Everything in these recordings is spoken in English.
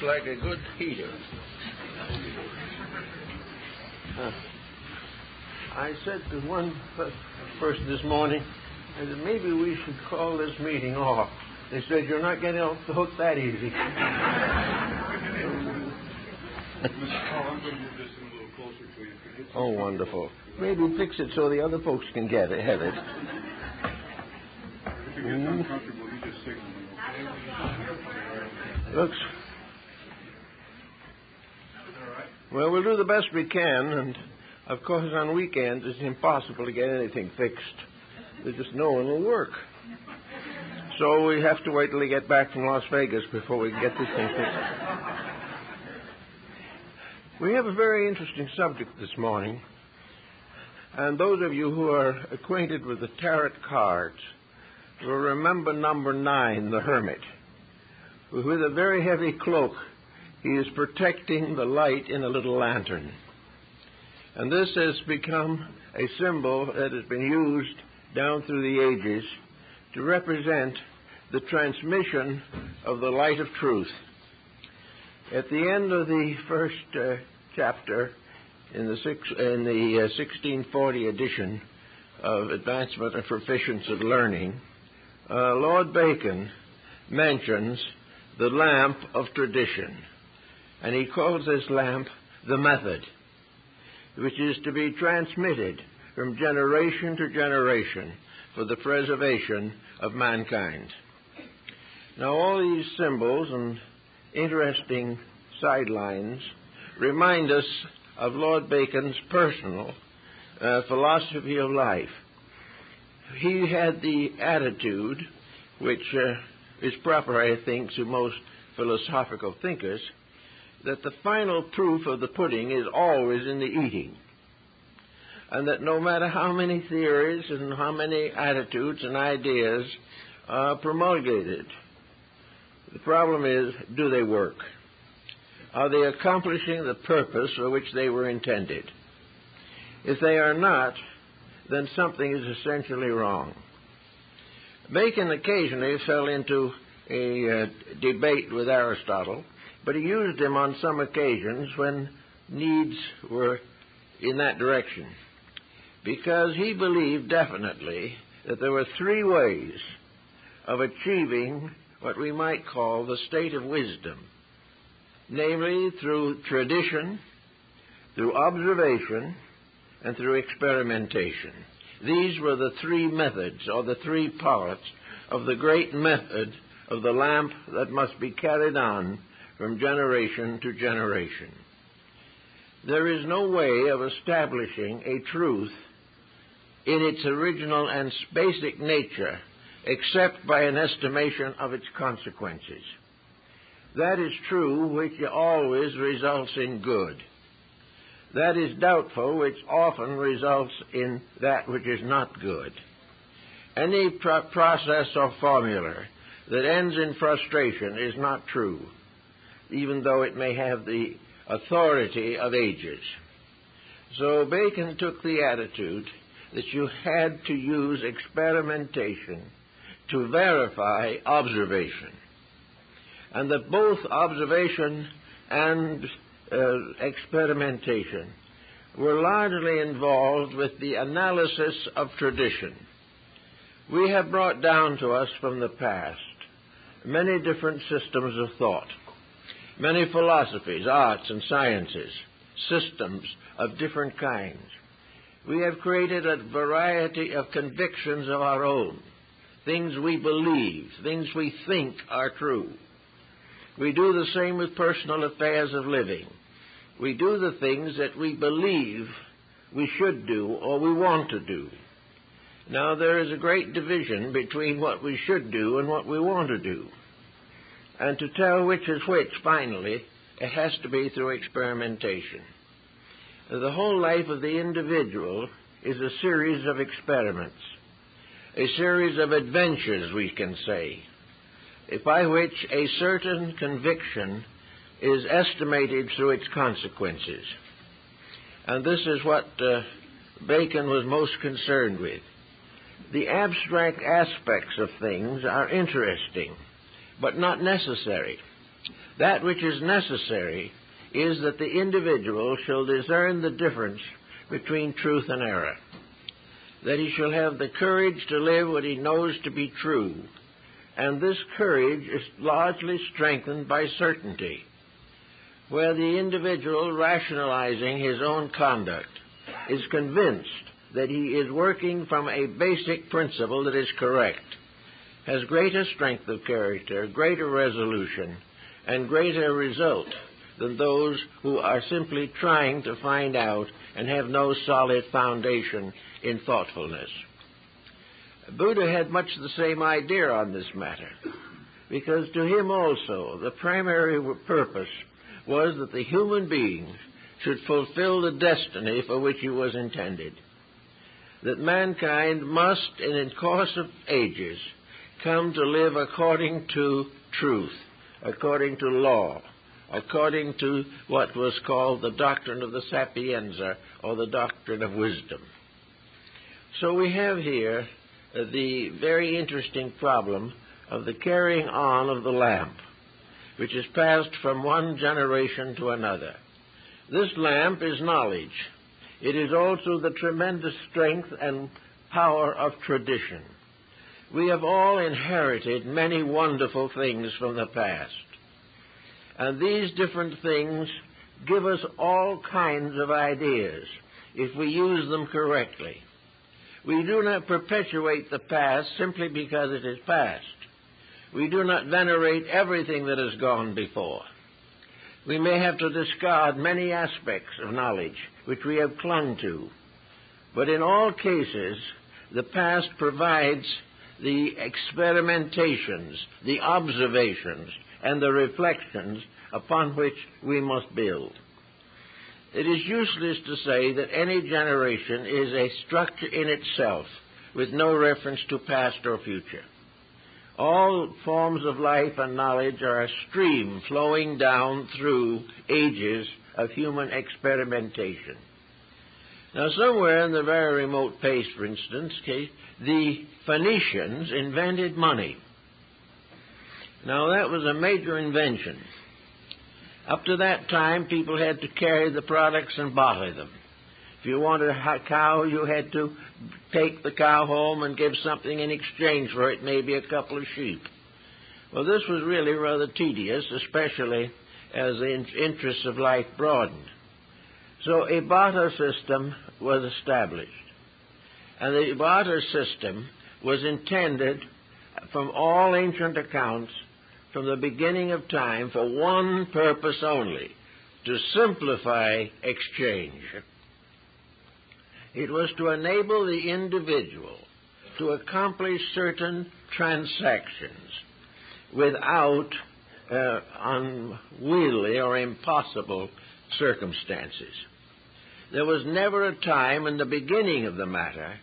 looks like a good heater. I said to one person this morning, I said, maybe we should call this meeting off. They said, you're not getting off the hook that easy. Mr. Paul, I'm going to move this in a little closer to you. Oh, wonderful. Maybe fix it so the other folks can have it. If it gets uncomfortable, you just signal me, okay? Looks. Well, we'll do the best we can, and of course on weekends it's impossible to get anything fixed. There's just no one will work. So we have to wait till we get back from Las Vegas before we can get this thing fixed. We have a very interesting subject this morning, and those of you who are acquainted with the tarot cards will remember number 9, the Hermit. With a very heavy cloak, he is protecting the light in a little lantern. And this has become a symbol that has been used down through the ages to represent the transmission of the light of truth. At the end of the first chapter in the 1640 edition of Advancement and Proficiency of Learning, Lord Bacon mentions the lamp of tradition, and he calls this lamp the method, which is to be transmitted from generation to generation for the preservation of mankind. Now, all these symbols and interesting sidelines remind us of Lord Bacon's personal philosophy of life. He had the attitude, which is proper, I think, to most philosophical thinkers, that the final proof of the pudding is always in the eating, and that no matter how many theories and how many attitudes and ideas are promulgated, the problem is, do they work? Are they accomplishing the purpose for which they were intended? If they are not, then something is essentially wrong. Bacon occasionally fell into a debate with Aristotle, but he used him on some occasions when needs were in that direction, because he believed definitely that there were 3 ways of achieving what we might call the state of wisdom, namely through tradition, through observation, and through experimentation. These were the 3 methods, or the 3 parts of the great method of the lamp that must be carried on from generation to generation. There is no way of establishing a truth in its original and basic nature except by an estimation of its consequences. That is true which always results in good. That is doubtful which often results in that which is not good. Any process or formula that ends in frustration is not true, even though it may have the authority of ages. So Bacon took the attitude that you had to use experimentation to verify observation, and that both observation and experimentation were largely involved with the analysis of tradition. We have brought down to us from the past many different systems of thought, many philosophies, arts and sciences, systems of different kinds. We have created a variety of convictions of our own, things we believe, things we think are true. We do the same with personal affairs of living. We do the things that we believe we should do or we want to do. Now, there is a great division between what we should do and what we want to do. And to tell which is which, finally, it has to be through experimentation. The whole life of the individual is a series of experiments, a series of adventures, we can say, by which a certain conviction is estimated through its consequences. And this is what Bacon was most concerned with. The abstract aspects of things are interesting, but not necessary. That which is necessary is that the individual shall discern the difference between truth and error, that he shall have the courage to live what he knows to be true, and this courage is largely strengthened by certainty, where the individual, rationalizing his own conduct, is convinced that he is working from a basic principle that is correct, has greater strength of character, greater resolution, and greater result than those who are simply trying to find out and have no solid foundation in thoughtfulness. Buddha had much the same idea on this matter, because to him also the primary purpose was that the human being should fulfill the destiny for which he was intended, that mankind must, in course of ages, come to live according to truth, according to law, according to what was called the doctrine of the sapienza, or the doctrine of wisdom. So we have here the very interesting problem of the carrying on of the lamp, which is passed from one generation to another. This lamp is knowledge. It is also the tremendous strength and power of tradition. We have all inherited many wonderful things from the past. And these different things give us all kinds of ideas if we use them correctly. We do not perpetuate the past simply because it is past. We do not venerate everything that has gone before. We may have to discard many aspects of knowledge which we have clung to. But in all cases, the past provides the experimentations, the observations, and the reflections upon which we must build. It is useless to say that any generation is a structure in itself with no reference to past or future. All forms of life and knowledge are a stream flowing down through ages of human experimentation. Now, somewhere in the very remote past, for instance, the Phoenicians invented money. Now, that was a major invention. Up to that time, people had to carry the products and barter them. If you wanted a cow, you had to take the cow home and give something in exchange for it, maybe a couple of sheep. Well, this was really rather tedious, especially as the interests of life broadened. So a barter system was established. And the barter system was intended, from all ancient accounts, from the beginning of time, for one purpose only: to simplify exchange. It was to enable the individual to accomplish certain transactions without unwieldy or impossible circumstances. There was never a time in the beginning of the matter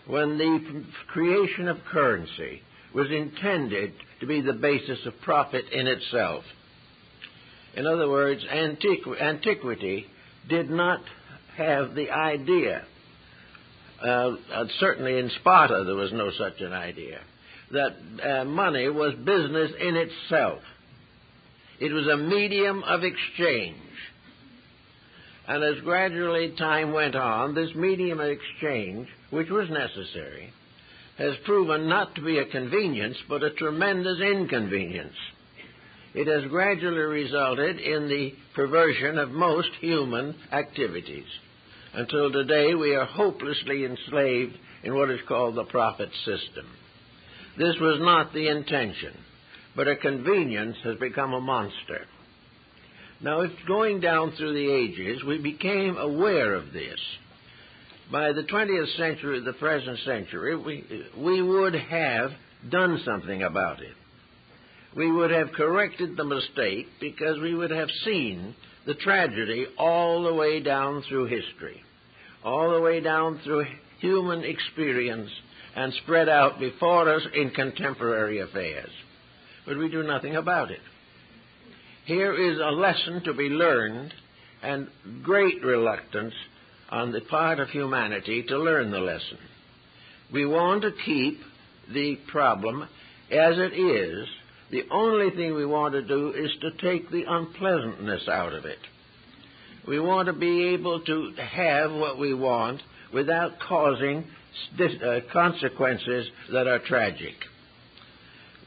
when the creation of currency was intended to be the basis of profit in itself. In other words, antiquity did not have the idea, certainly in Sparta there was no such an idea, that money was business in itself. It was a medium of exchange. And as gradually time went on, this medium of exchange, which was necessary, has proven not to be a convenience, but a tremendous inconvenience. It has gradually resulted in the perversion of most human activities. Until today, we are hopelessly enslaved in what is called the profit system. This was not the intention, but a convenience has become a monster. Now, if going down through the ages, we became aware of this. By the 20th century, the present century, we would have done something about it. We would have corrected the mistake because we would have seen the tragedy all the way down through history, all the way down through human experience, and spread out before us in contemporary affairs. But we do nothing about it. Here is a lesson to be learned, and great reluctance on the part of humanity to learn the lesson. We want to keep the problem as it is, The only thing we want to do is to take the unpleasantness out of it. We want to be able to have what we want without causing consequences that are tragic.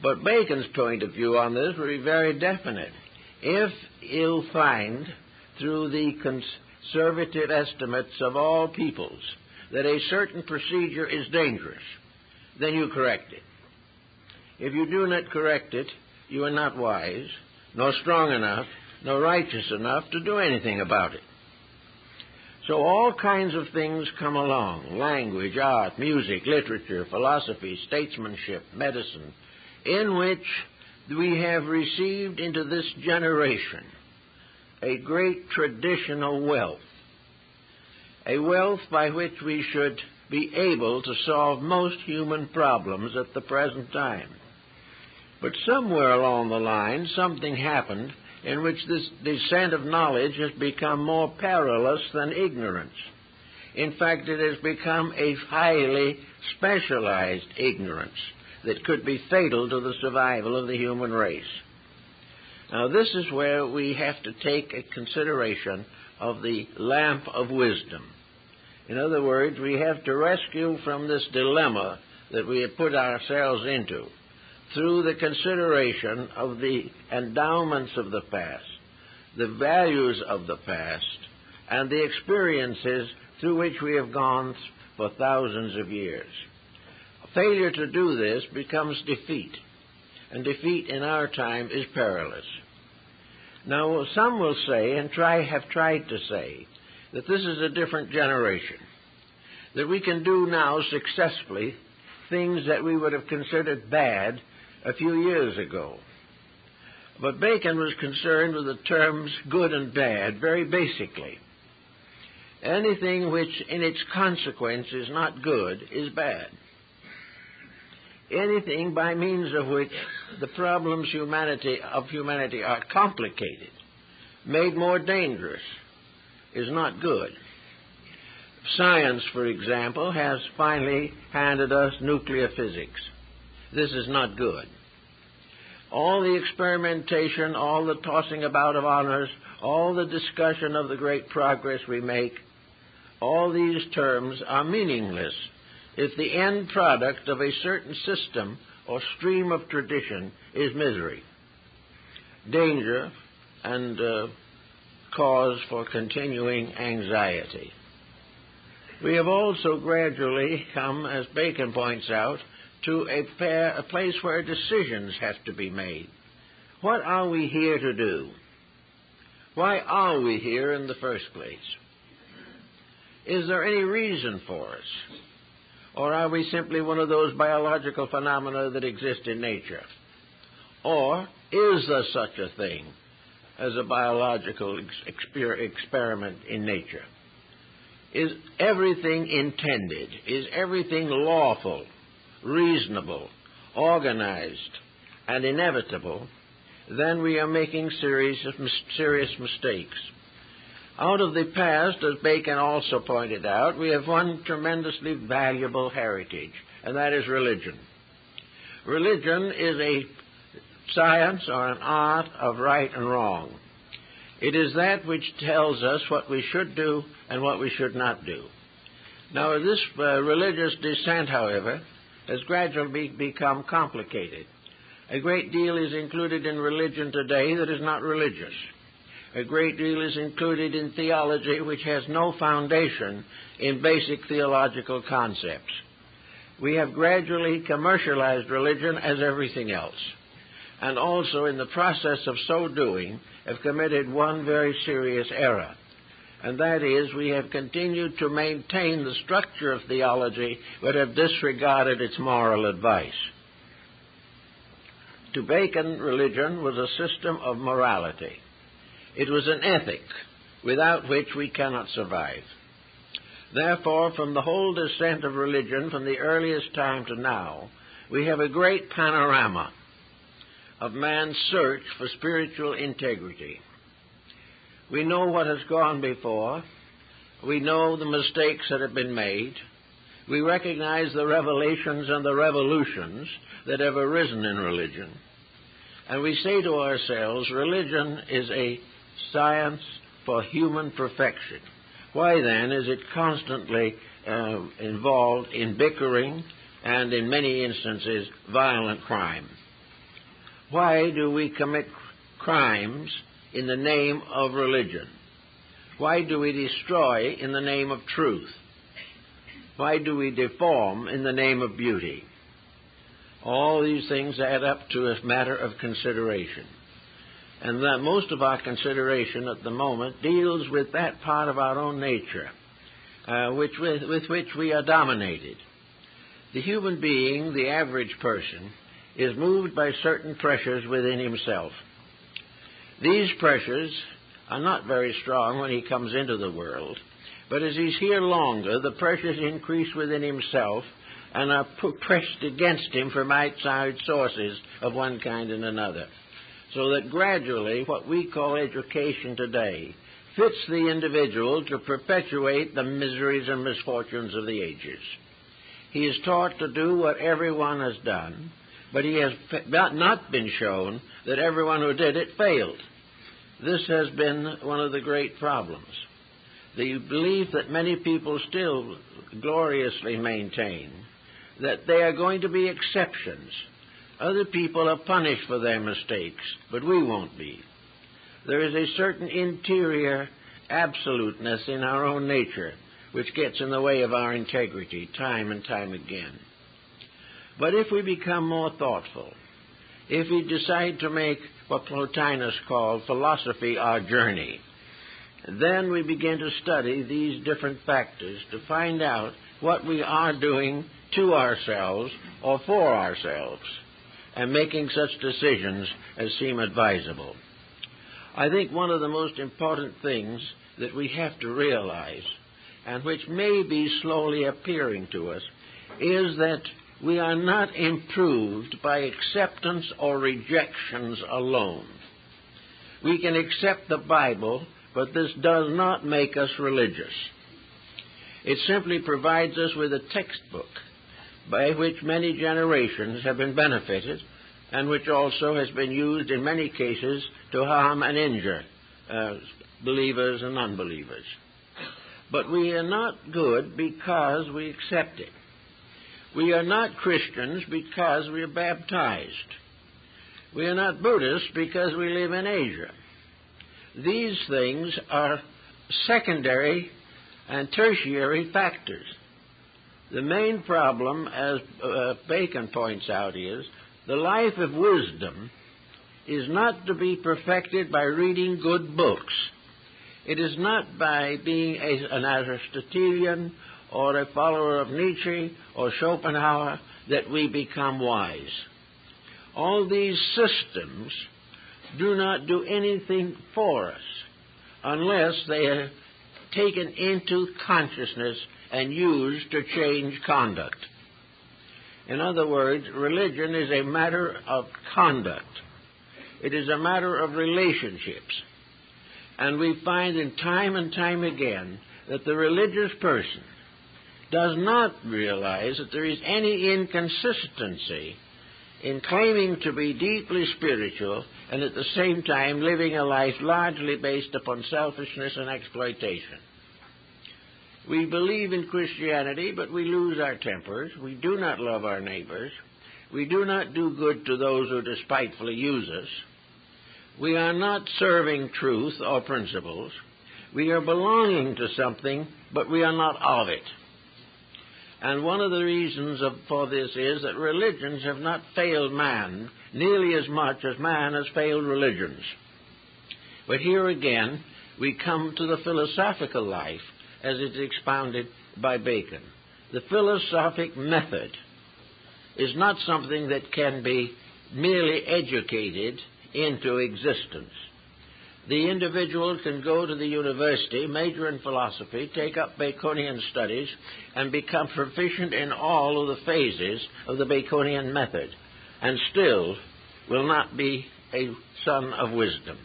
But Bacon's point of view on this would be very definite. If you'll find, through the conservative estimates of all peoples, that a certain procedure is dangerous, then you correct it. If you do not correct it, you are not wise, nor strong enough, nor righteous enough to do anything about it. So all kinds of things come along: language, art, music, literature, philosophy, statesmanship, medicine, in which we have received into this generation a great traditional wealth, a wealth by which we should be able to solve most human problems at the present time. But somewhere along the line, something happened in which this descent of knowledge has become more perilous than ignorance. In fact, it has become a highly specialized ignorance that could be fatal to the survival of the human race. Now, this is where we have to take a consideration of the lamp of wisdom. In other words, we have to rescue from this dilemma that we have put ourselves into through the consideration of the endowments of the past, the values of the past, and the experiences through which we have gone for thousands of years. Failure to do this becomes defeat, and defeat in our time is perilous. Now, some will say, and have tried to say, that this is a different generation, that we can do now successfully things that we would have considered bad a few years ago. But Bacon was concerned with the terms good and bad very basically. Anything which in its consequence is not good is bad. Anything by means of which the problems of humanity are complicated, made more dangerous, is not good. Science, for example, has finally handed us nuclear physics. This is not good. All the experimentation, all the tossing about of honors, all the discussion of the great progress we make, all these terms are meaningless if the end product of a certain system or stream of tradition is misery, danger, and cause for continuing anxiety. We have also gradually come, as Bacon points out, to a place where decisions have to be made. What are we here to do? Why are we here in the first place? Is there any reason for us? Or are we simply one of those biological phenomena that exist in nature? Or is there such a thing as a biological experiment in nature? Is everything intended? Is everything lawful, reasonable, organized, and inevitable? Then we are making serious mistakes. Out of the past, as Bacon also pointed out, we have one tremendously valuable heritage, and that is religion. Religion is a science or an art of right and wrong. It is that which tells us what we should do and what we should not do. Now, this religious descent, however, has gradually become complicated. A great deal is included in religion today that is not religious. A great deal is included in theology which has no foundation in basic theological concepts. We have gradually commercialized religion as everything else, and also in the process of so doing have committed one very serious error, and that is we have continued to maintain the structure of theology but have disregarded its moral advice. To Bacon, religion was a system of morality. It was an ethic without which we cannot survive. Therefore, from the whole descent of religion, from the earliest time to now, we have a great panorama of man's search for spiritual integrity. We know what has gone before. We know the mistakes that have been made. We recognize the revelations and the revolutions that have arisen in religion. And we say to ourselves, religion is a science for human perfection. Why then is it constantly involved in bickering and, in many instances, violent crime? Why do we commit crimes in the name of religion? Why do we destroy in the name of truth? Why do we deform in the name of beauty? All these things add up to a matter of consideration. And that most of our consideration at the moment deals with that part of our own nature with which we are dominated. The human being, the average person, is moved by certain pressures within himself. These pressures are not very strong when he comes into the world, but as he's here longer, the pressures increase within himself and are pressed against him from outside sources of one kind and another. So that gradually what we call education today fits the individual to perpetuate the miseries and misfortunes of the ages. He is taught to do what everyone has done, but he has not been shown that everyone who did it failed. This has been one of the great problems. The belief that many people still gloriously maintain that they are going to be exceptions. Other people are punished for their mistakes, but we won't be. There is a certain interior absoluteness in our own nature which gets in the way of our integrity time and time again. But if we become more thoughtful, if we decide to make what Plotinus called philosophy our journey, then we begin to study these different factors to find out what we are doing to ourselves or for ourselves, and making such decisions as seem advisable. I think one of the most important things that we have to realize, and which may be slowly appearing to us, is that we are not improved by acceptance or rejections alone. We can accept the Bible, but this does not make us religious. It simply provides us with a textbook by which many generations have been benefited, and which also has been used in many cases to harm and injure believers and unbelievers. But we are not good because we accept it. We are not Christians because we are baptized. We are not Buddhists because we live in Asia. These things are secondary and tertiary factors. The main problem, as Bacon points out, is the life of wisdom is not to be perfected by reading good books. It is not by being an Aristotelian or a follower of Nietzsche or Schopenhauer that we become wise. All these systems do not do anything for us unless they are taken into consciousness and used to change conduct. In other words, religion is a matter of conduct. It is a matter of relationships. And we find in time and time again that the religious person does not realize that there is any inconsistency in claiming to be deeply spiritual and at the same time living a life largely based upon selfishness and exploitation. We believe in Christianity, but we lose our tempers. We do not love our neighbors. We do not do good to those who despitefully use us. We are not serving truth or principles. We are belonging to something, but we are not of it. And one of the reasons for this is that religions have not failed man nearly as much as man has failed religions. But here again, we come to the philosophical life as it's expounded by Bacon. The philosophic method is not something that can be merely educated into existence. The individual can go to the university, major in philosophy, take up Baconian studies, and become proficient in all of the phases of the Baconian method, and still will not be a son of wisdom.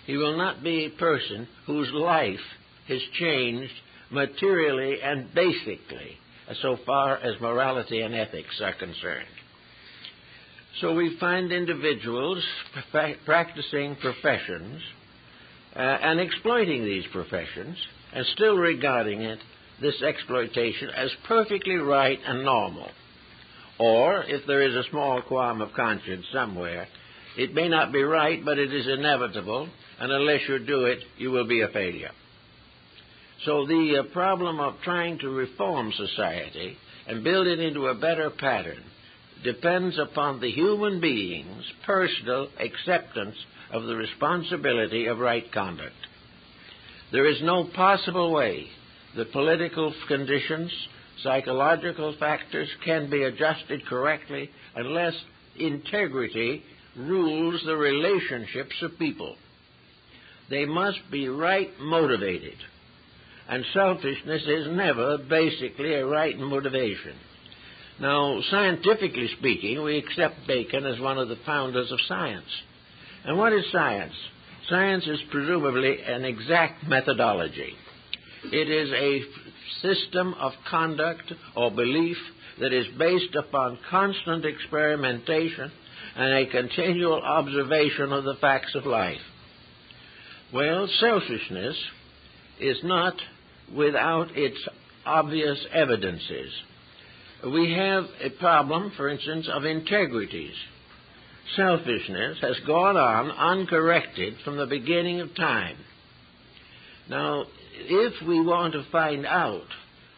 He will not be a person whose life has changed materially and basically so far as morality and ethics are concerned. So we find individuals practicing professions and exploiting these professions and still regarding this exploitation as perfectly right and normal. Or, if there is a small qualm of conscience somewhere, it may not be right, but it is inevitable, and unless you do it, you will be a failure. So the problem of trying to reform society and build it into a better pattern depends upon the human being's personal acceptance of the responsibility of right conduct. There is no possible way that political conditions, psychological factors can be adjusted correctly unless integrity rules the relationships of people. They must be right motivated, and selfishness is never basically a right motivation. Now, scientifically speaking, we accept Bacon as one of the founders of science. And what is science? Science is presumably an exact methodology. It is a system of conduct or belief that is based upon constant experimentation and a continual observation of the facts of life. Well, selfishness is not without its obvious evidences. We have a problem, for instance, of integrities. Selfishness has gone on uncorrected from the beginning of time. Now, if we want to find out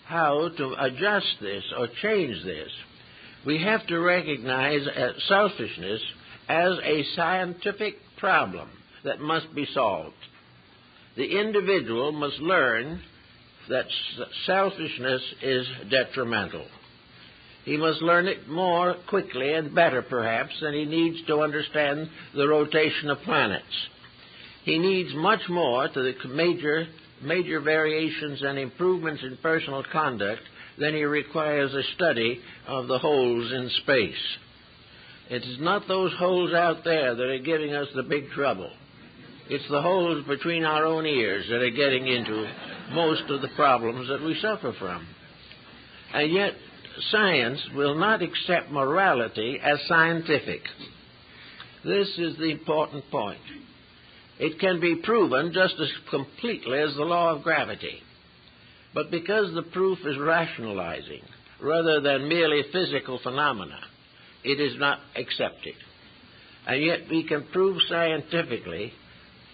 how to adjust this or change this, we have to recognize selfishness as a scientific problem that must be solved. The individual must learn that selfishness is detrimental. He must learn it more quickly and better, perhaps, than he needs to understand the rotation of planets. He needs much more to the major variations and improvements in personal conduct than he requires a study of the holes in space. It is not those holes out there that are giving us the big trouble. It's the holes between our own ears that are getting into most of the problems that we suffer from. And yet, science will not accept morality as scientific. This is the important point. It can be proven just as completely as the law of gravity. But because the proof is rationalizing rather than merely physical phenomena, it is not accepted. And yet we can prove scientifically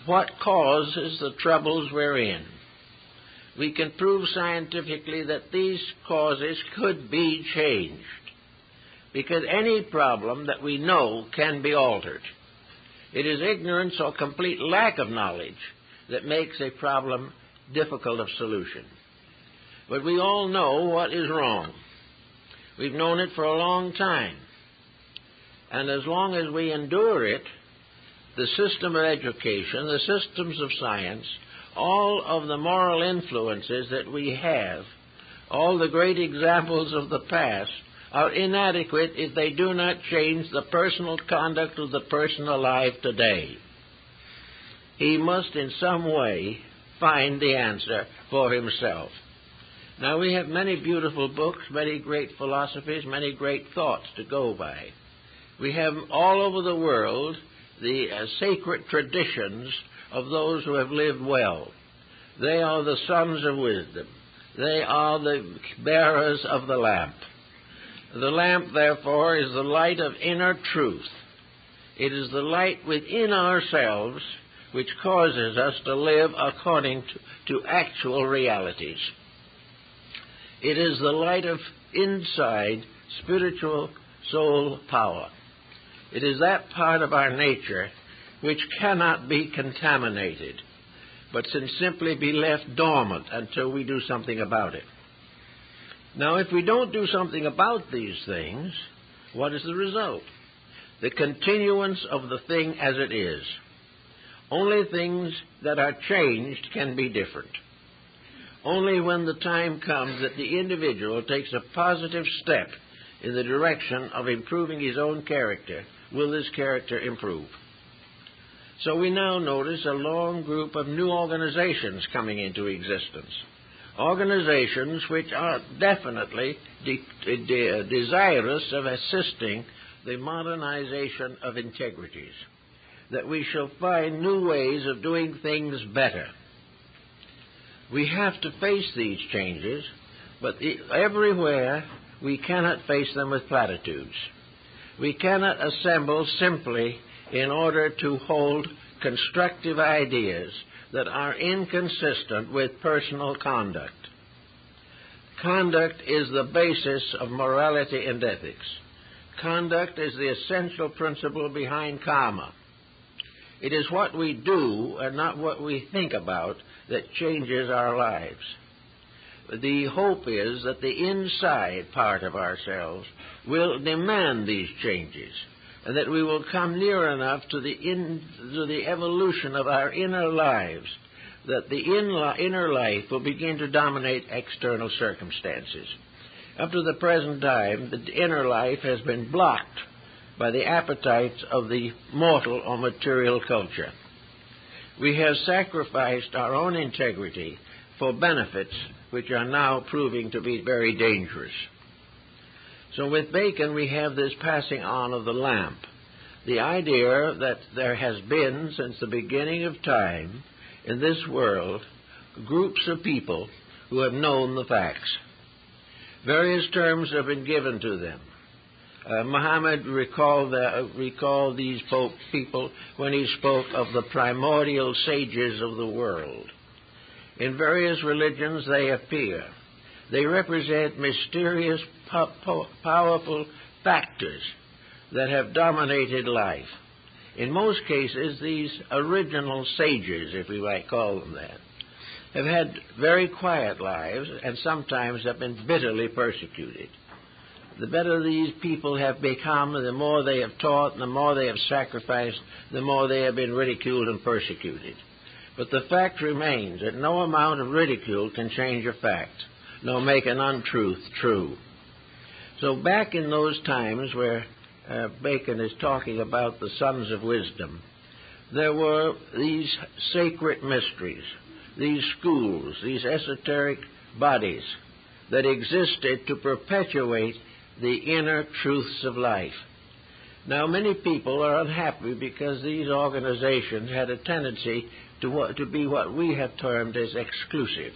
what causes the troubles we're in. We can prove scientifically that these causes could be changed, because any problem that we know can be altered. It is ignorance or complete lack of knowledge that makes a problem difficult of solution. But we all know what is wrong. We've known it for a long time. And as long as we endure it, the system of education, the systems of science, all of the moral influences that we have, all the great examples of the past, are inadequate if they do not change the personal conduct of the person alive today. He must in some way find the answer for himself. Now, we have many beautiful books, many great philosophies, many great thoughts to go by. We have all over the world the sacred traditions of those who have lived well. They are the sons of wisdom. They are the bearers of the lamp. The lamp, therefore, is the light of inner truth. It is the light within ourselves which causes us to live according to actual realities. It is the light of inside spiritual soul power. It is that part of our nature which cannot be contaminated, but can simply be left dormant until we do something about it. Now, if we don't do something about these things, what is the result? The continuance of the thing as it is. Only things that are changed can be different. Only when the time comes that the individual takes a positive step in the direction of improving his own character will this character improve. So we now notice a long group of new organizations coming into existence. Organizations which are definitely desirous of assisting the modernization of integrities, that we shall find new ways of doing things better. We have to face these changes, but everywhere we cannot face them with platitudes. We cannot assemble simply in order to hold constructive ideas that are inconsistent with personal conduct. Conduct is the basis of morality and ethics. Conduct is the essential principle behind karma. It is what we do and not what we think about that changes our lives. The hope is that the inside part of ourselves will demand these changes, and that we will come near enough to the evolution of our inner lives that the inner life will begin to dominate external circumstances. Up to the present time, the inner life has been blocked by the appetites of the mortal or material culture. We have sacrificed our own integrity for benefits which are now proving to be very dangerous. So with Bacon, we have this passing on of the lamp, the idea that there has been, since the beginning of time, in this world, groups of people who have known the facts. Various terms have been given to them. Muhammad recalled these people when he spoke of the primordial sages of the world. In various religions they appear. They represent mysterious, powerful factors that have dominated life. In most cases, these original sages, if we might call them that, have had very quiet lives and sometimes have been bitterly persecuted. The better these people have become, the more they have taught, the more they have sacrificed, the more they have been ridiculed and persecuted. But the fact remains that no amount of ridicule can change a fact, nor make an untruth true. So back in those times where Bacon is talking about the sons of wisdom, there were these sacred mysteries, these schools, these esoteric bodies that existed to perpetuate the inner truths of life. Now, many people are unhappy because these organizations had a tendency to be what we have termed as exclusive.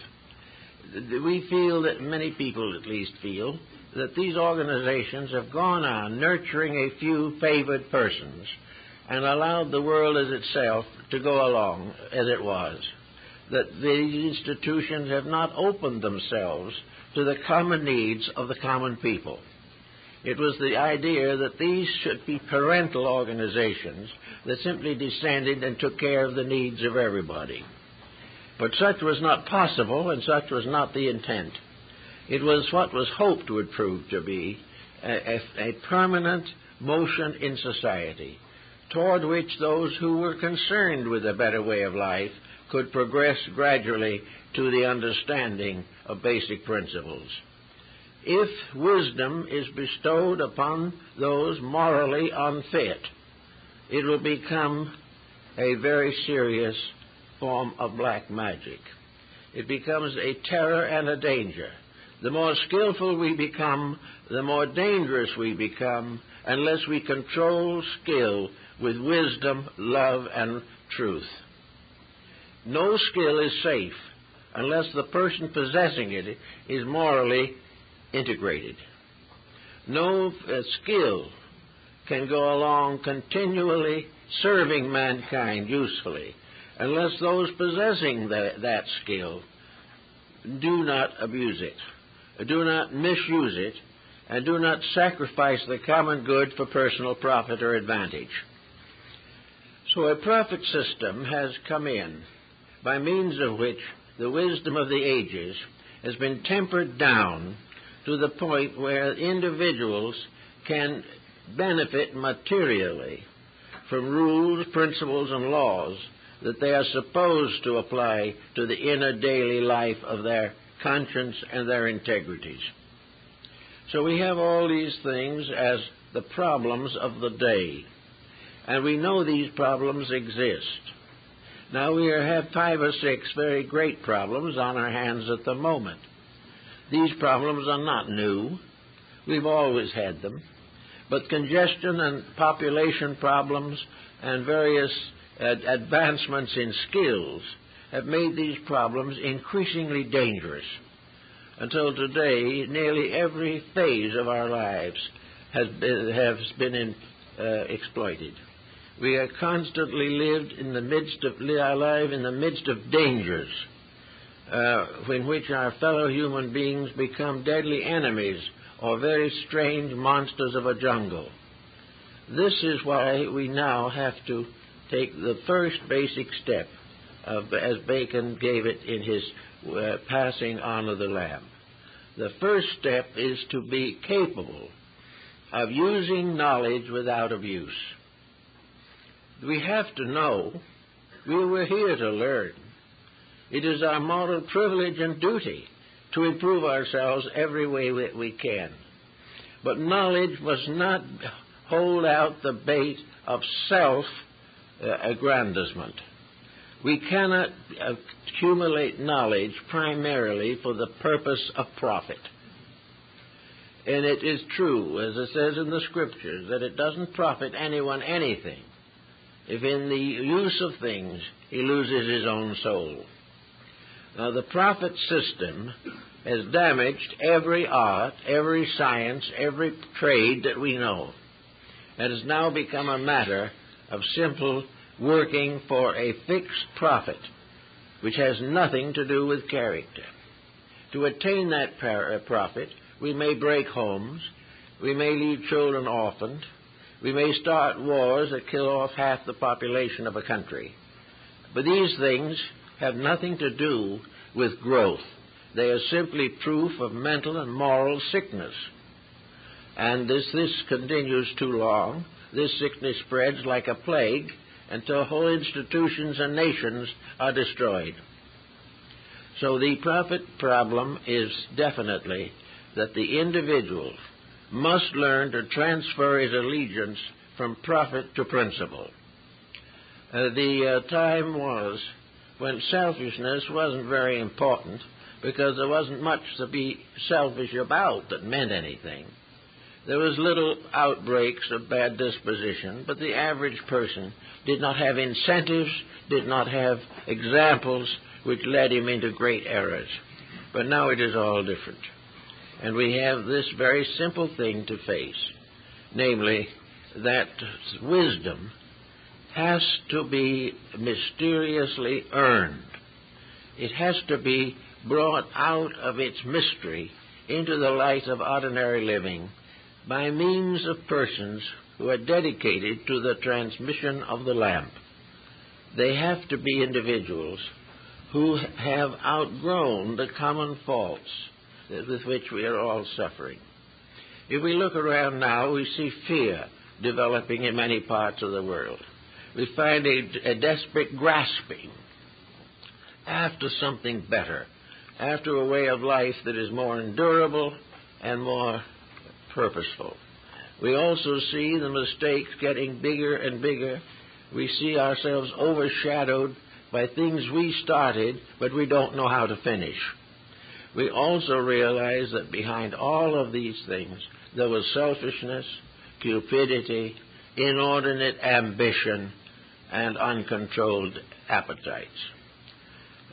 We feel that, many people at least feel, that these organizations have gone on nurturing a few favored persons and allowed the world as itself to go along as it was. That these institutions have not opened themselves to the common needs of the common people. It was the idea that these should be parental organizations that simply descended and took care of the needs of everybody. But such was not possible, and such was not the intent. It was what was hoped would prove to be a permanent motion in society, toward which those who were concerned with a better way of life could progress gradually to the understanding of basic principles. If wisdom is bestowed upon those morally unfit, it will become a very serious form of black magic. It becomes a terror and a danger. The more skillful we become, the more dangerous we become, unless we control skill with wisdom, love, and truth. No skill is safe unless the person possessing it is morally integrated. No skill can go along continually serving mankind usefully unless those possessing that skill do not abuse it, do not misuse it, and do not sacrifice the common good for personal profit or advantage. So a profit system has come in, by means of which the wisdom of the ages has been tempered down to the point where individuals can benefit materially from rules, principles, and laws that they are supposed to apply to the inner daily life of their conscience and their integrities. So we have all these things as the problems of the day, and we know these problems exist. Now we have 5 or 6 very great problems on our hands at the moment. These problems are not new. We've always had them. But congestion and population problems and various advancements in skills have made these problems increasingly dangerous. Until today, nearly every phase of our lives has been exploited. We are constantly alive in the midst of dangers, in which our fellow human beings become deadly enemies or very strange monsters of a jungle. This is why we now have to take the first basic step, as Bacon gave it in his passing on of the lamp. The first step is to be capable of using knowledge without abuse. We have to know we were here to learn. It is our moral privilege and duty to improve ourselves every way that we can. But knowledge must not hold out the bait of self-aggrandizement. We cannot accumulate knowledge primarily for the purpose of profit. And it is true, as it says in the Scriptures, that it doesn't profit anyone anything if in the use of things he loses his own soul. Now, the profit system has damaged every art, every science, every trade that we know. It has now become a matter of simple working for a fixed profit, which has nothing to do with character. To attain that profit, we may break homes, we may leave children orphaned, we may start wars that kill off half the population of a country. But these things have nothing to do with growth. They are simply proof of mental and moral sickness. And this continues too long. This sickness spreads like a plague until whole institutions and nations are destroyed. So the profit problem is definitely that the individual must learn to transfer his allegiance from profit to principle. The time was when selfishness wasn't very important because there wasn't much to be selfish about that meant anything. There was little outbreaks of bad disposition, but the average person did not have incentives, did not have examples which led him into great errors. But now it is all different. And we have this very simple thing to face, namely that wisdom has to be mysteriously earned. It has to be brought out of its mystery into the light of ordinary living by means of persons who are dedicated to the transmission of the lamp. They have to be individuals who have outgrown the common faults with which we are all suffering. If we look around now, we see fear developing in many parts of the world. We find a desperate grasping after something better, after a way of life that is more endurable and more purposeful. We also see the mistakes getting bigger and bigger. We see ourselves overshadowed by things we started, but we don't know how to finish. We also realize that behind all of these things, there was selfishness, cupidity, inordinate ambition, and uncontrolled appetites.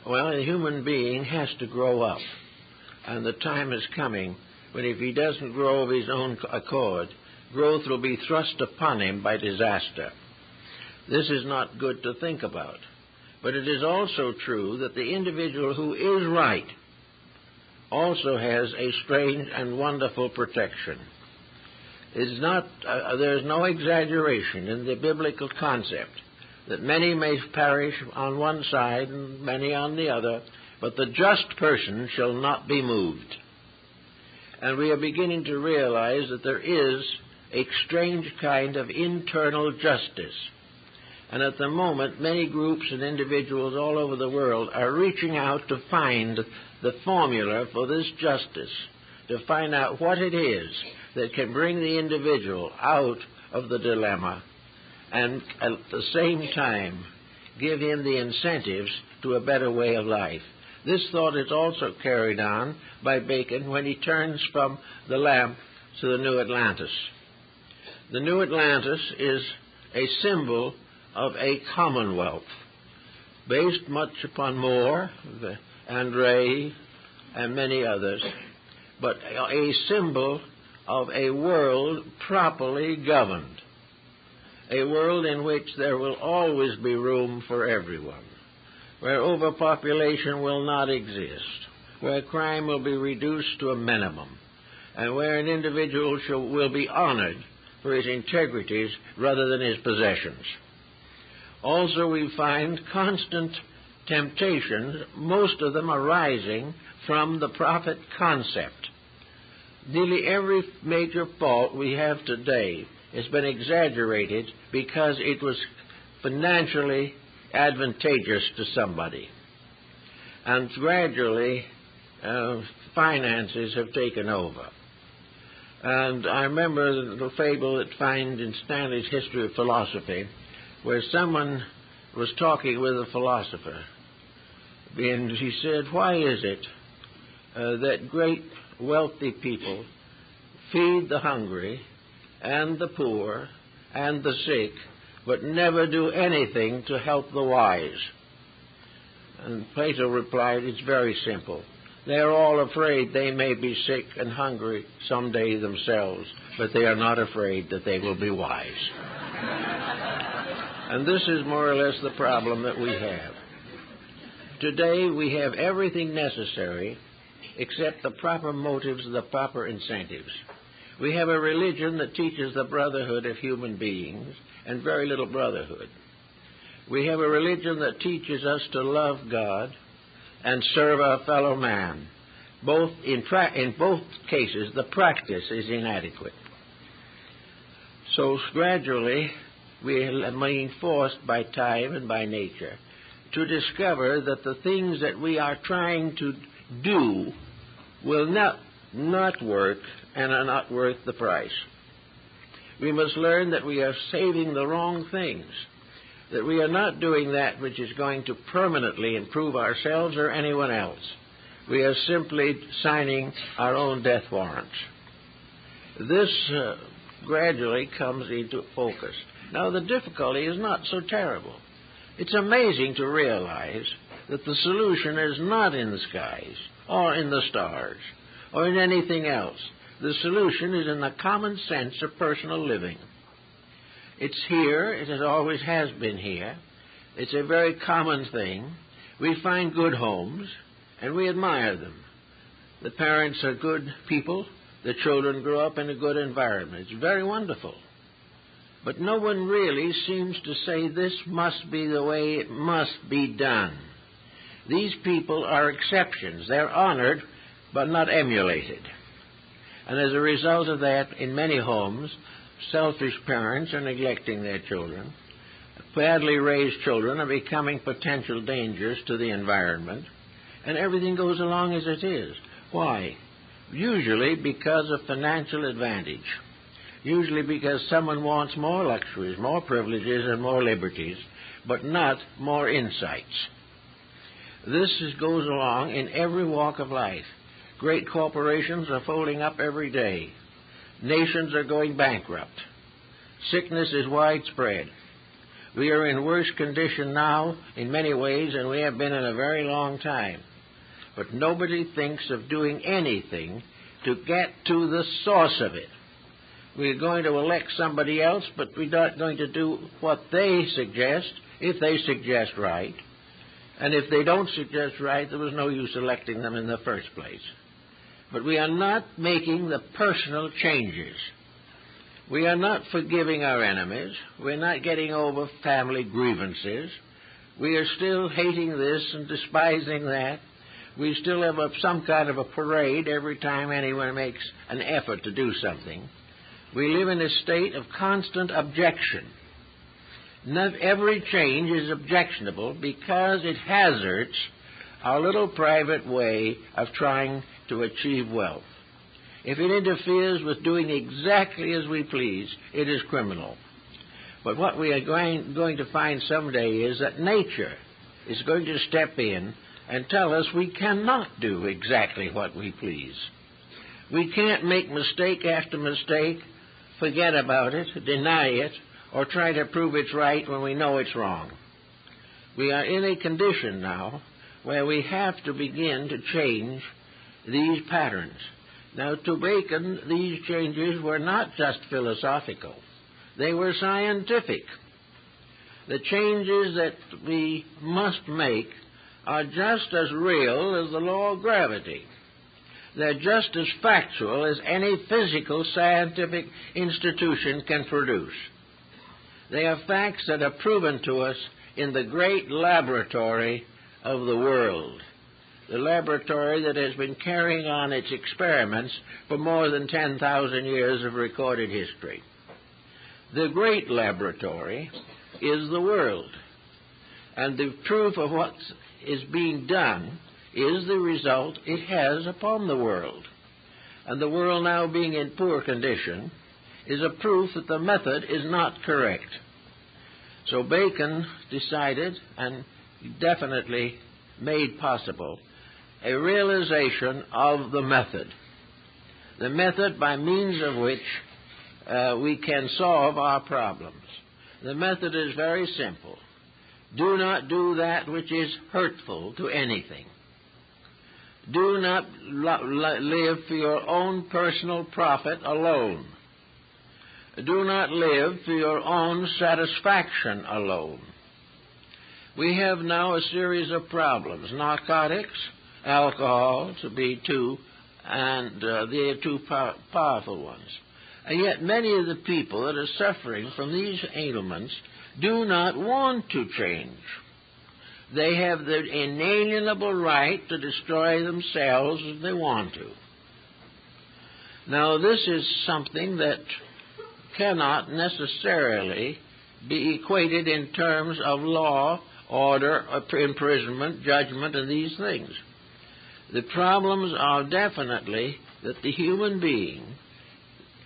Well, a human being has to grow up, and the time is coming when if he doesn't grow of his own accord, growth will be thrust upon him by disaster. This is not good to think about, but it is also true that the individual who is right also has a strange and wonderful protection. There is no exaggeration in the biblical concept that many may perish on one side and many on the other, but the just person shall not be moved. And we are beginning to realize that there is a strange kind of internal justice. And at the moment, many groups and individuals all over the world are reaching out to find the formula for this justice, to find out what it is that can bring the individual out of the dilemma and at the same time give him the incentives to a better way of life. This thought is also carried on by Bacon when he turns from the lamp to the new Atlantis. The new Atlantis is a symbol of a commonwealth, based much upon Moore, Andre, and many others, but a symbol of a world properly governed, a world in which there will always be room for everyone, where overpopulation will not exist, where crime will be reduced to a minimum, and where an individual will be honored for his integrities rather than his possessions. Also, we find constant temptations, most of them arising from the profit concept. Nearly every major fault we have today has been exaggerated because it was financially advantageous to somebody. And gradually, finances have taken over. And I remember the fable that finds in Stanley's History of Philosophy, where someone was talking with a philosopher, and he said, why is it that great wealthy people feed the hungry and the poor and the sick, but never do anything to help the wise? And Plato replied, it's very simple. They are all afraid they may be sick and hungry someday themselves, but they are not afraid that they will be wise. And this is more or less the problem that we have. Today we have everything necessary except the proper motives and the proper incentives. We have a religion that teaches the brotherhood of human beings and very little brotherhood. We have a religion that teaches us to love God and serve our fellow man. In both cases, the practice is inadequate. So gradually, we are being forced by time and by nature to discover that the things that we are trying to do will not work and are not worth the price. We must learn that we are saving the wrong things, that we are not doing that which is going to permanently improve ourselves or anyone else. We are simply signing our own death warrants. This gradually comes into focus. Now, the difficulty is not so terrible. It's amazing to realize that the solution is not in the skies or in the stars or in anything else. The solution is in the common sense of personal living. It's here. It always has been here. It's a very common thing. We find good homes, and we admire them. The parents are good people. The children grow up in a good environment. It's very wonderful. But no one really seems to say this must be the way it must be done. These people are exceptions. They're honored, but not emulated. And as a result of that, in many homes, selfish parents are neglecting their children. Badly raised children are becoming potential dangers to the environment. And everything goes along as it is. Why? Usually because of financial advantage. Usually because someone wants more luxuries, more privileges, and more liberties, but not more insights. This goes along in every walk of life. Great corporations are folding up every day. Nations are going bankrupt. Sickness is widespread. We are in worse condition now in many ways than we have been in a very long time. But nobody thinks of doing anything to get to the source of it. We're going to elect somebody else, but we're not going to do what they suggest, if they suggest right. And if they don't suggest right, there was no use electing them in the first place. But we are not making the personal changes. We are not forgiving our enemies. We're not getting over family grievances. We are still hating this and despising that. We still have some kind of a parade every time anyone makes an effort to do something. We live in a state of constant objection. Not every change is objectionable because it hazards our little private way of trying to achieve wealth. If it interferes with doing exactly as we please, it is criminal. But what we are going to find someday is that nature is going to step in and tell us we cannot do exactly what we please. We can't make mistake after mistake, forget about it, deny it, or try to prove it's right when we know it's wrong. We are in a condition now where we have to begin to change these patterns. Now, to Bacon, these changes were not just philosophical. They were scientific. The changes that we must make are just as real as the law of gravity. They're just as factual as any physical scientific institution can produce. They are facts that are proven to us in the great laboratory of the world, the laboratory that has been carrying on its experiments for more than 10,000 years of recorded history. The great laboratory is the world, and the proof of what is being done is the result it has upon the world. And the world now being in poor condition is a proof that the method is not correct. So Bacon decided, and definitely made possible, a realization of the method by means of which we can solve our problems. The method is very simple. Do not do that which is hurtful to anything. Do not live for your own personal profit alone. Do not live for your own satisfaction alone. We have now a series of problems. Narcotics, alcohol, to be two, and they are two powerful ones. And yet many of the people that are suffering from these ailments do not want to change. They have the inalienable right to destroy themselves if they want to. Now, this is something that cannot necessarily be equated in terms of law, order, imprisonment, judgment, and these things. The problems are definitely that the human being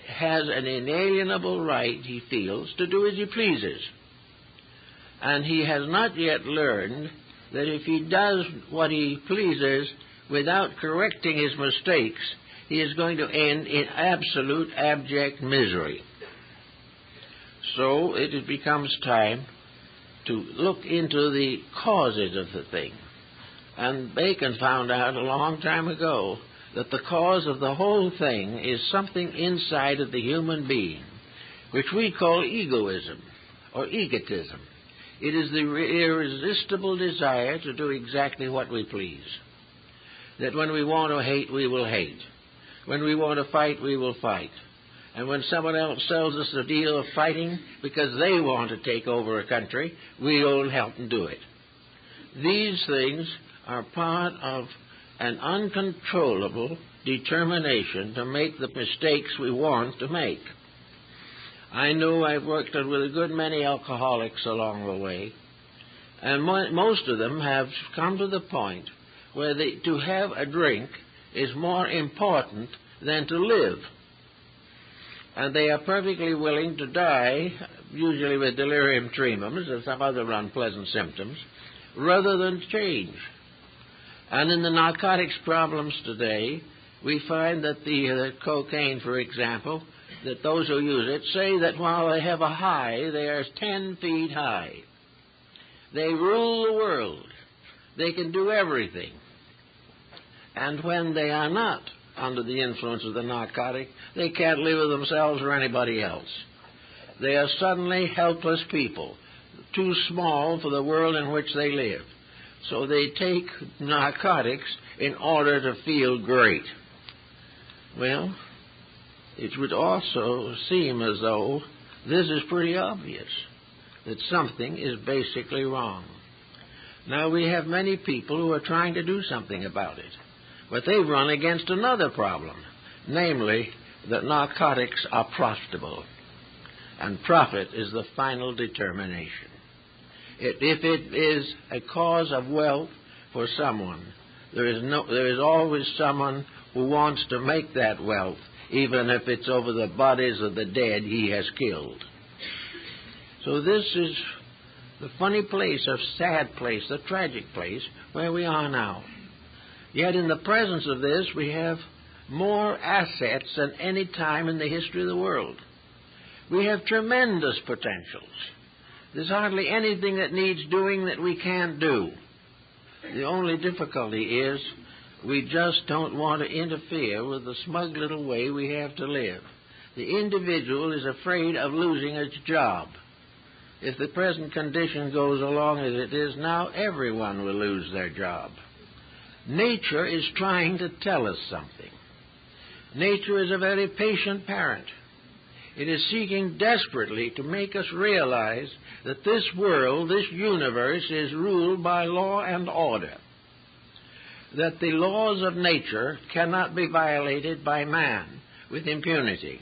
has an inalienable right, he feels, to do as he pleases. And he has not yet learned that if he does what he pleases without correcting his mistakes, he is going to end in absolute abject misery. So it becomes time to look into the causes of the thing. And Bacon found out a long time ago that the cause of the whole thing is something inside of the human being, which we call egoism or egotism. It is the irresistible desire to do exactly what we please. That when we want to hate, we will hate. When we want to fight, we will fight. And when someone else sells us a deal of fighting because they want to take over a country, we will help them do it. These things are part of an uncontrollable determination to make the mistakes we want to make. I know I've worked with a good many alcoholics along the way, and most of them have come to the point where to have a drink is more important than to live. And they are perfectly willing to die, usually with delirium tremens or some other unpleasant symptoms, rather than change. And in the narcotics problems today, we find that the cocaine, for example, that those who use it say that while they have a high, they are 10 feet high. They rule the world. They can do everything. And when they are not under the influence of the narcotic, they can't live with themselves or anybody else. They are suddenly helpless people, too small for the world in which they live. So they take narcotics in order to feel great. Well, it would also seem as though this is pretty obvious, that something is basically wrong. Now, we have many people who are trying to do something about it, but they've run against another problem, namely that narcotics are profitable, and profit is the final determination. If it is a cause of wealth for someone, there is always someone who wants to make that wealth, even if it's over the bodies of the dead he has killed. So this is the funny place, a sad place, the tragic place where we are now. Yet in the presence of this, we have more assets than any time in the history of the world. We have tremendous potentials. There's hardly anything that needs doing that we can't do. The only difficulty is we just don't want to interfere with the smug little way we have to live. The individual is afraid of losing its job. If the present condition goes along as it is now, everyone will lose their job. Nature is trying to tell us something. Nature is a very patient parent. It is seeking desperately to make us realize that this world, this universe, is ruled by law and order. That the laws of nature cannot be violated by man with impunity.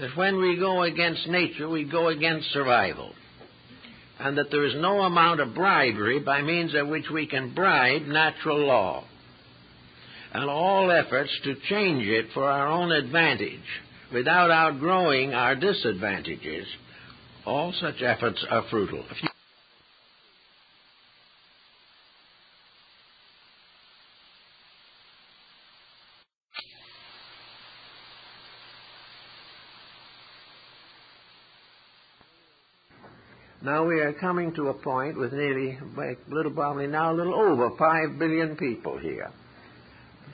That when we go against nature, we go against survival. And that there is no amount of bribery by means of which we can bribe natural law. And all efforts to change it for our own advantage, without outgrowing our disadvantages, all such efforts are futile. Now we are coming to a point with nearly, probably now a little over 5 billion people here.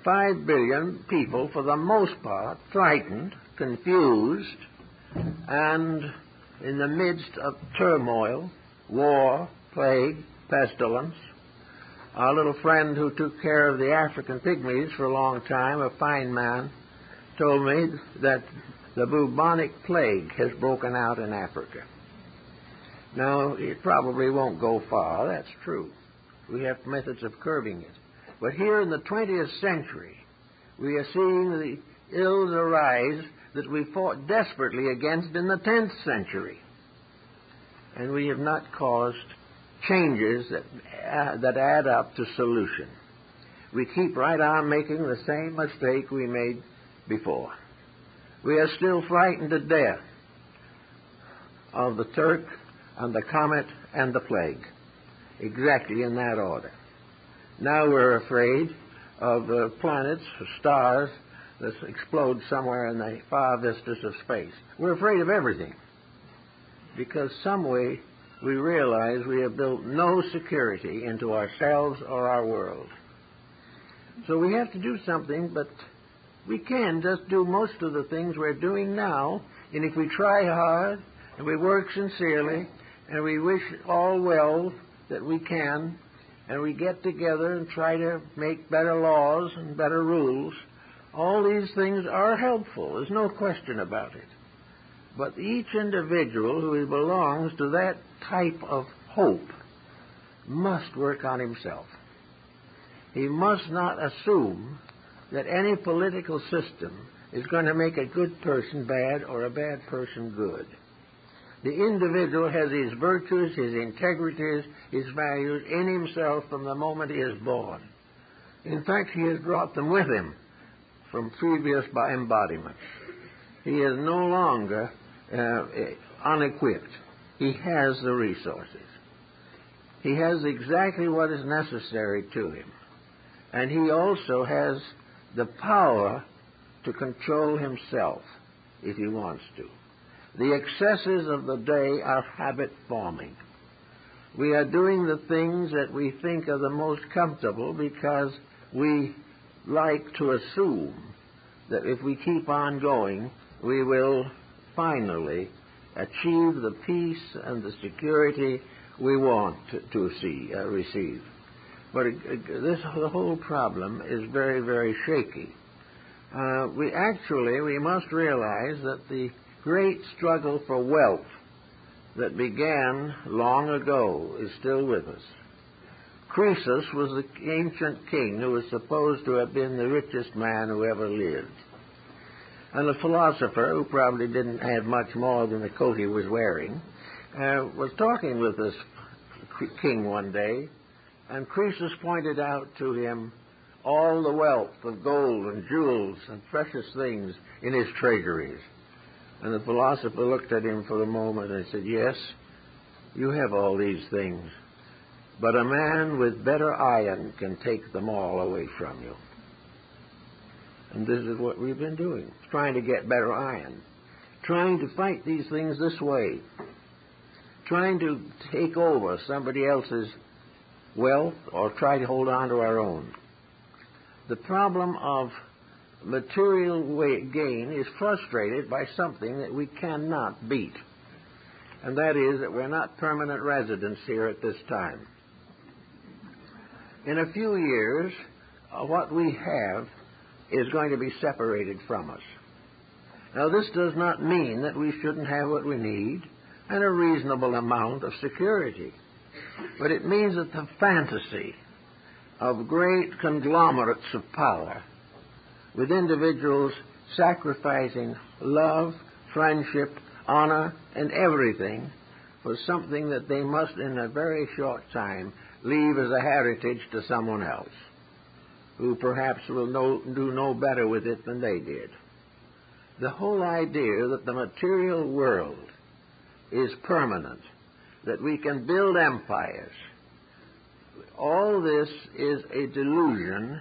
5 billion people, for the most part, frightened, confused, and in the midst of turmoil, war, plague, pestilence. Our little friend who took care of the African pygmies for a long time, a fine man, told me that the bubonic plague has broken out in Africa. Now, it probably won't go far, that's true. We have methods of curbing it. But here in the 20th century, we are seeing the ills arise that we fought desperately against in the 10th century. And we have not caused changes that add up to solution. We keep right on making the same mistake we made before. We are still frightened to death of the Turk and the comet and the plague, exactly in that order. Now we're afraid of the planets, stars that explode somewhere in the far vistas of space. We're afraid of everything because some way we realize we have built no security into ourselves or our world. So we have to do something, but we can just do most of the things we're doing now, and if we try hard and we work sincerely and we wish all well that we can, and we get together and try to make better laws and better rules, all these things are helpful. There's no question about it. But each individual who belongs to that type of hope must work on himself. He must not assume that any political system is going to make a good person bad or a bad person good. The individual has his virtues, his integrities, his values in himself from the moment he is born. In fact, he has brought them with him from previous embodiments. He is no longer unequipped. He has the resources. He has exactly what is necessary to him. And he also has the power to control himself if he wants to. The excesses of the day are habit-forming. We are doing the things that we think are the most comfortable because we like to assume that if we keep on going, we will finally achieve the peace and the security we want to receive. But the whole problem is very, very shaky. We must realize that the great struggle for wealth that began long ago is still with us. Croesus was the ancient king who was supposed to have been the richest man who ever lived. And a philosopher, who probably didn't have much more than the coat he was wearing, was talking with this king one day, and Croesus pointed out to him all the wealth of gold and jewels and precious things in his treasuries. And the philosopher looked at him for a moment and said, "Yes, you have all these things, but a man with better iron can take them all away from you." And this is what we've been doing, trying to get better iron, trying to fight these things this way, trying to take over somebody else's wealth or try to hold on to our own. The problem of material gain is frustrated by something that we cannot beat, and that is that we're not permanent residents here at this time. In a few years, what we have is going to be separated from us. Now, this does not mean that we shouldn't have what we need and a reasonable amount of security, but it means that the fantasy of great conglomerates of power, with individuals sacrificing love, friendship, honor, and everything for something that they must in a very short time leave as a heritage to someone else, who perhaps will do no better with it than they did. The whole idea that the material world is permanent, that we can build empires, all this is a delusion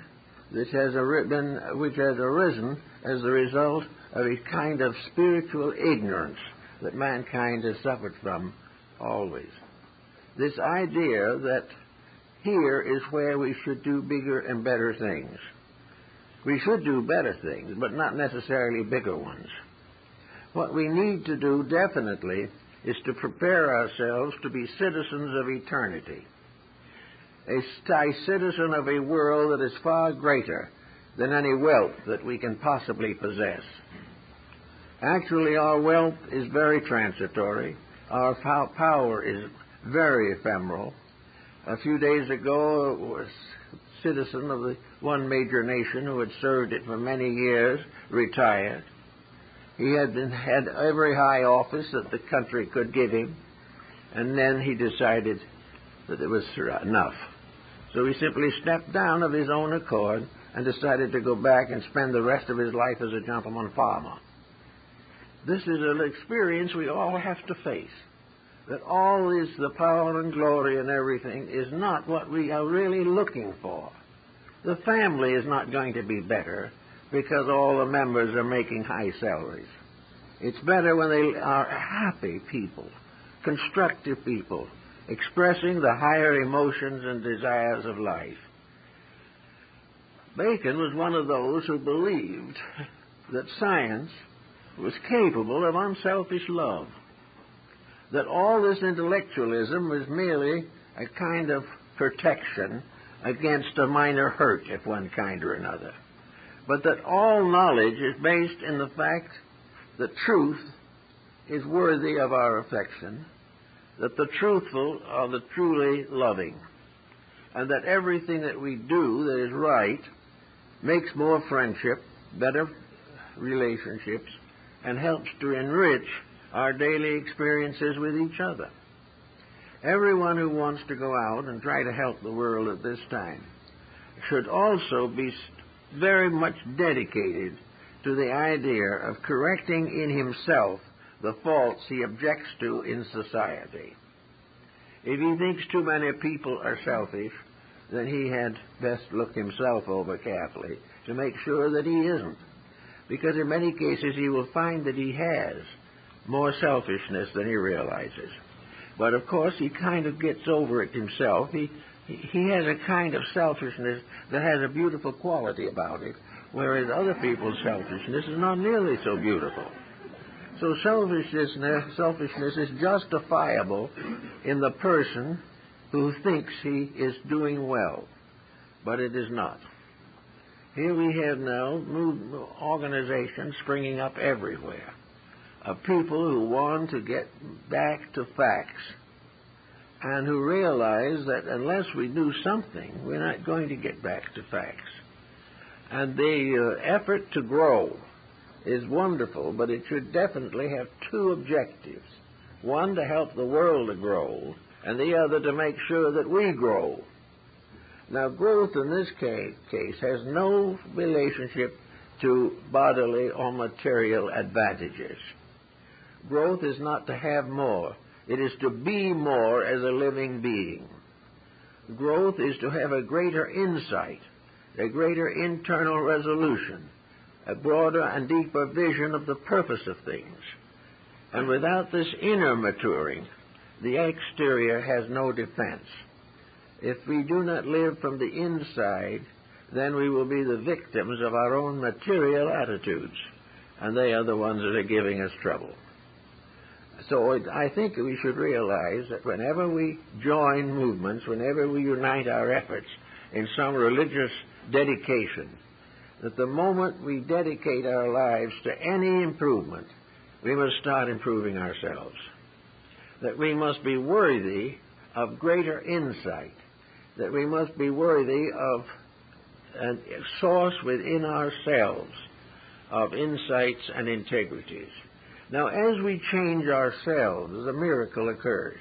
which has arisen as the result of a kind of spiritual ignorance that mankind has suffered from always. This idea that here is where we should do bigger and better things. We should do better things, but not necessarily bigger ones. What we need to do definitely is to prepare ourselves to be citizens of eternity, a citizen of a world that is far greater than any wealth that we can possibly possess. Actually, our wealth is very transitory. Our power is very ephemeral. A few days ago, a citizen of the one major nation who had served it for many years retired. He had every high office that the country could give him, and then he decided that it was enough. So he simply stepped down of his own accord and decided to go back and spend the rest of his life as a gentleman farmer. This is an experience we all have to face, that all this, the power and glory and everything, is not what we are really looking for. The family is not going to be better because all the members are making high salaries. It's better when they are happy people, constructive people, expressing the higher emotions and desires of life. Bacon was one of those who believed that science was capable of unselfish love, that all this intellectualism was merely a kind of protection against a minor hurt of one kind or another, but that all knowledge is based in the fact that truth is worthy of our affection, that the truthful are the truly loving, and that everything that we do that is right makes more friendship, better relationships, and helps to enrich our daily experiences with each other. Everyone who wants to go out and try to help the world at this time should also be very much dedicated to the idea of correcting in himself the faults he objects to in society. If he thinks too many people are selfish, then he had best look himself over carefully to make sure that he isn't, because in many cases he will find that he has more selfishness than he realizes. But of course he kind of gets over it himself. He has a kind of selfishness that has a beautiful quality about it, whereas other people's selfishness is not nearly so beautiful. So selfishness is justifiable in the person who thinks he is doing well, but it is not. Here we have now organizations springing up everywhere of people who want to get back to facts and who realize that unless we do something, we're not going to get back to facts. And the effort to grow is wonderful, but it should definitely have two objectives. One, to help the world to grow, and the other, to make sure that we grow. Now, growth in this case has no relationship to bodily or material advantages. Growth is not to have more. It is to be more as a living being. Growth is to have a greater insight, a greater internal resolution, a broader and deeper vision of the purpose of things, And without this inner maturing, the exterior has no defense. If we do not live from the inside, then we will be the victims of our own material attitudes, and they are the ones that are giving us trouble. So I think we should realize that whenever we join movements, whenever we unite our efforts in some religious dedication, that the moment we dedicate our lives to any improvement, we must start improving ourselves. That we must be worthy of greater insight, that we must be worthy of a source within ourselves of insights and integrities. Now, as we change ourselves, a miracle occurs,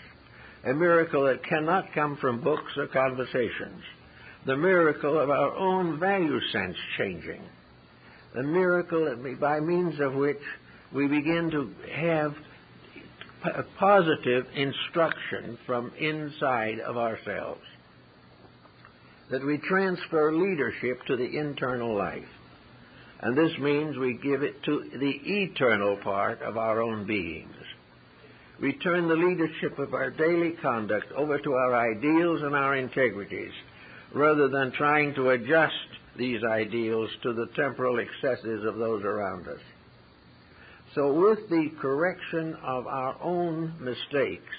a miracle that cannot come from books or conversations, the miracle of our own value sense changing, a miracle that by means of which we begin to have a positive instruction from inside of ourselves, that we transfer leadership to the internal life. And this means we give it to the eternal part of our own beings. We turn the leadership of our daily conduct over to our ideals and our integrities, rather than trying to adjust these ideals to the temporal excesses of those around us. So with the correction of our own mistakes,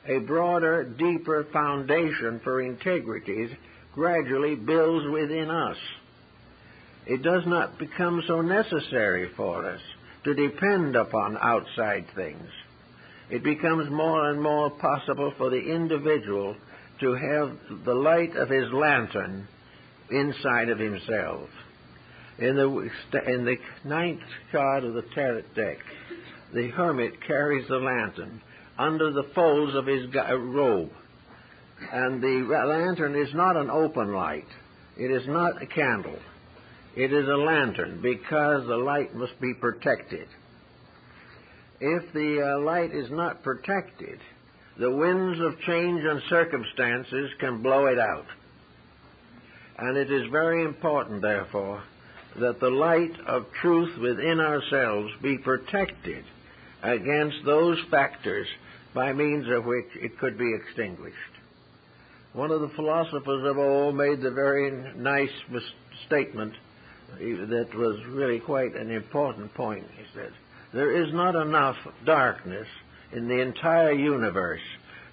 a broader, deeper foundation for integrities gradually builds within us. It does not become so necessary for us to depend upon outside things. It becomes more and more possible for the individual to have the light of his lantern inside of himself. In the ninth card of the tarot deck, the hermit carries the lantern under the folds of his robe. And the lantern is not an open light. It is not a candle. It is a lantern, because the light must be protected. If the light is not protected, the winds of change and circumstances can blow it out. And it is very important, therefore, that the light of truth within ourselves be protected against those factors by means of which it could be extinguished. One of the philosophers of old made the very nice statement that was really quite an important point. He said, there is not enough darkness in the entire universe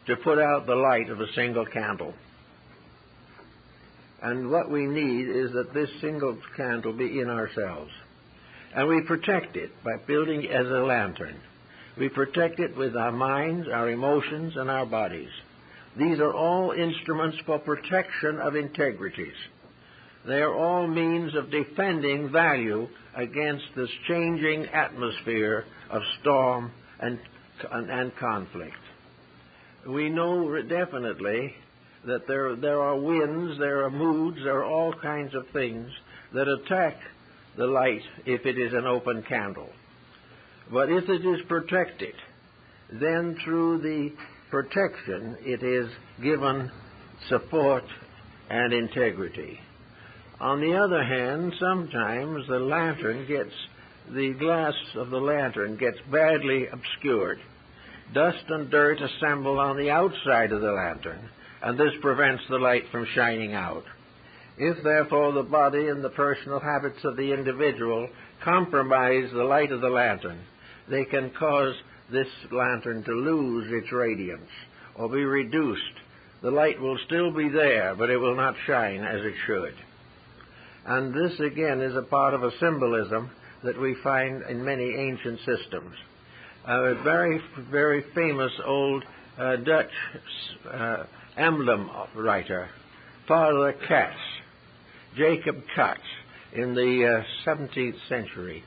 to put out the light of a single candle. And what we need is that this single candle be in ourselves. And we protect it by building it as a lantern. We protect it with our minds, our emotions, and our bodies. These are all instruments for protection of integrities. They are all means of defending value against this changing atmosphere of storm and conflict. We know definitely that there are winds, there are moods, there are all kinds of things that attack the light if it is an open candle. But if it is protected, then through the protection it is given support and integrity. On the other hand, sometimes the glass of the lantern gets badly obscured. Dust and dirt assemble on the outside of the lantern, and this prevents the light from shining out. If, therefore, the body and the personal habits of the individual compromise the light of the lantern, they can cause this lantern to lose its radiance or be reduced. The light will still be there, but it will not shine as it should. And this, again, is a part of a symbolism that we find in many ancient systems. A very, very famous old Dutch emblem writer, Father Katz, Jacob Katz, in the 17th century,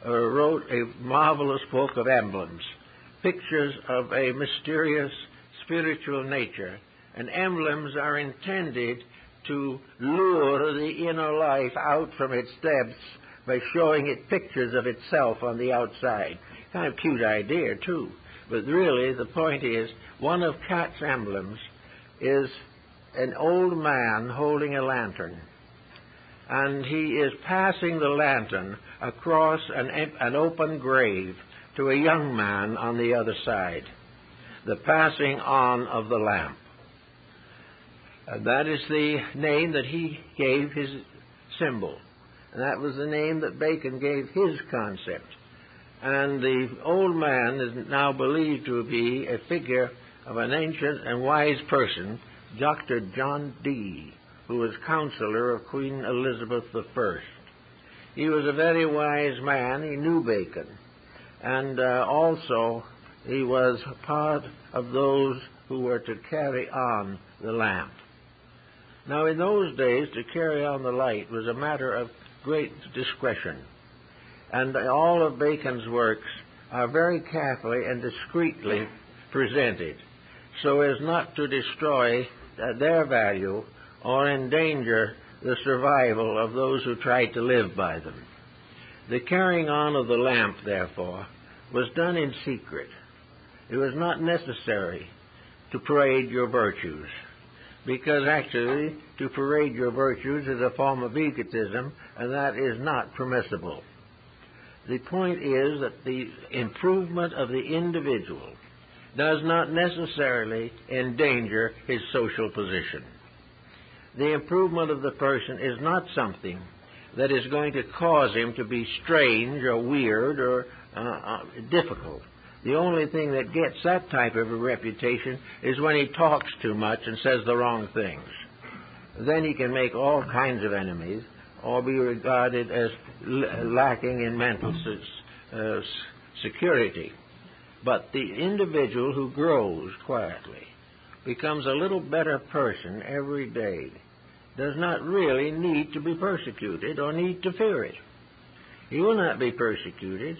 wrote a marvelous book of emblems, pictures of a mysterious spiritual nature. And emblems are intended to lure the inner life out from its depths by showing it pictures of itself on the outside. Kind of cute idea, too. But really, the point is, one of Katz's emblems is an old man holding a lantern. And he is passing the lantern across an open grave to a young man on the other side, the passing on of the lamp. That is the name that he gave his symbol. And that was the name that Bacon gave his concept. And the old man is now believed to be a figure of an ancient and wise person, Dr. John Dee, who was counselor of Queen Elizabeth I. He was a very wise man. He knew Bacon. And also he was part of those who were to carry on the lamp. Now, in those days, to carry on the light was a matter of great discretion. And all of Bacon's works are very carefully and discreetly presented, so as not to destroy their value or endanger the survival of those who tried to live by them. The carrying on of the lamp, therefore, was done in secret. It was not necessary to parade your virtues, because actually to parade your virtues is a form of egotism, and that is not permissible. The point is that the improvement of the individual does not necessarily endanger his social position. The improvement of the person is not something that is going to cause him to be strange or weird or difficult. The only thing that gets that type of a reputation is when he talks too much and says the wrong things. Then he can make all kinds of enemies or be regarded as lacking in mental security. But the individual who grows quietly, becomes a little better person every day, does not really need to be persecuted or need to fear it. He will not be persecuted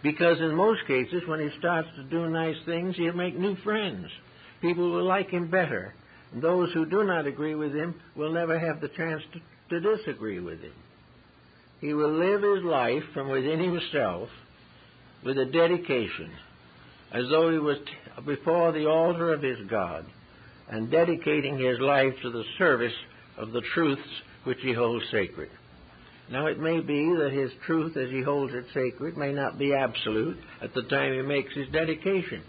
because in most cases when he starts to do nice things, he'll make new friends. People will like him better. And those who do not agree with him will never have the chance to disagree with him. He will live his life from within himself with a dedication, as though he was before the altar of his God and dedicating his life to the service of the truths which he holds sacred. Now, it may be that his truth as he holds it sacred may not be absolute at the time he makes his dedication.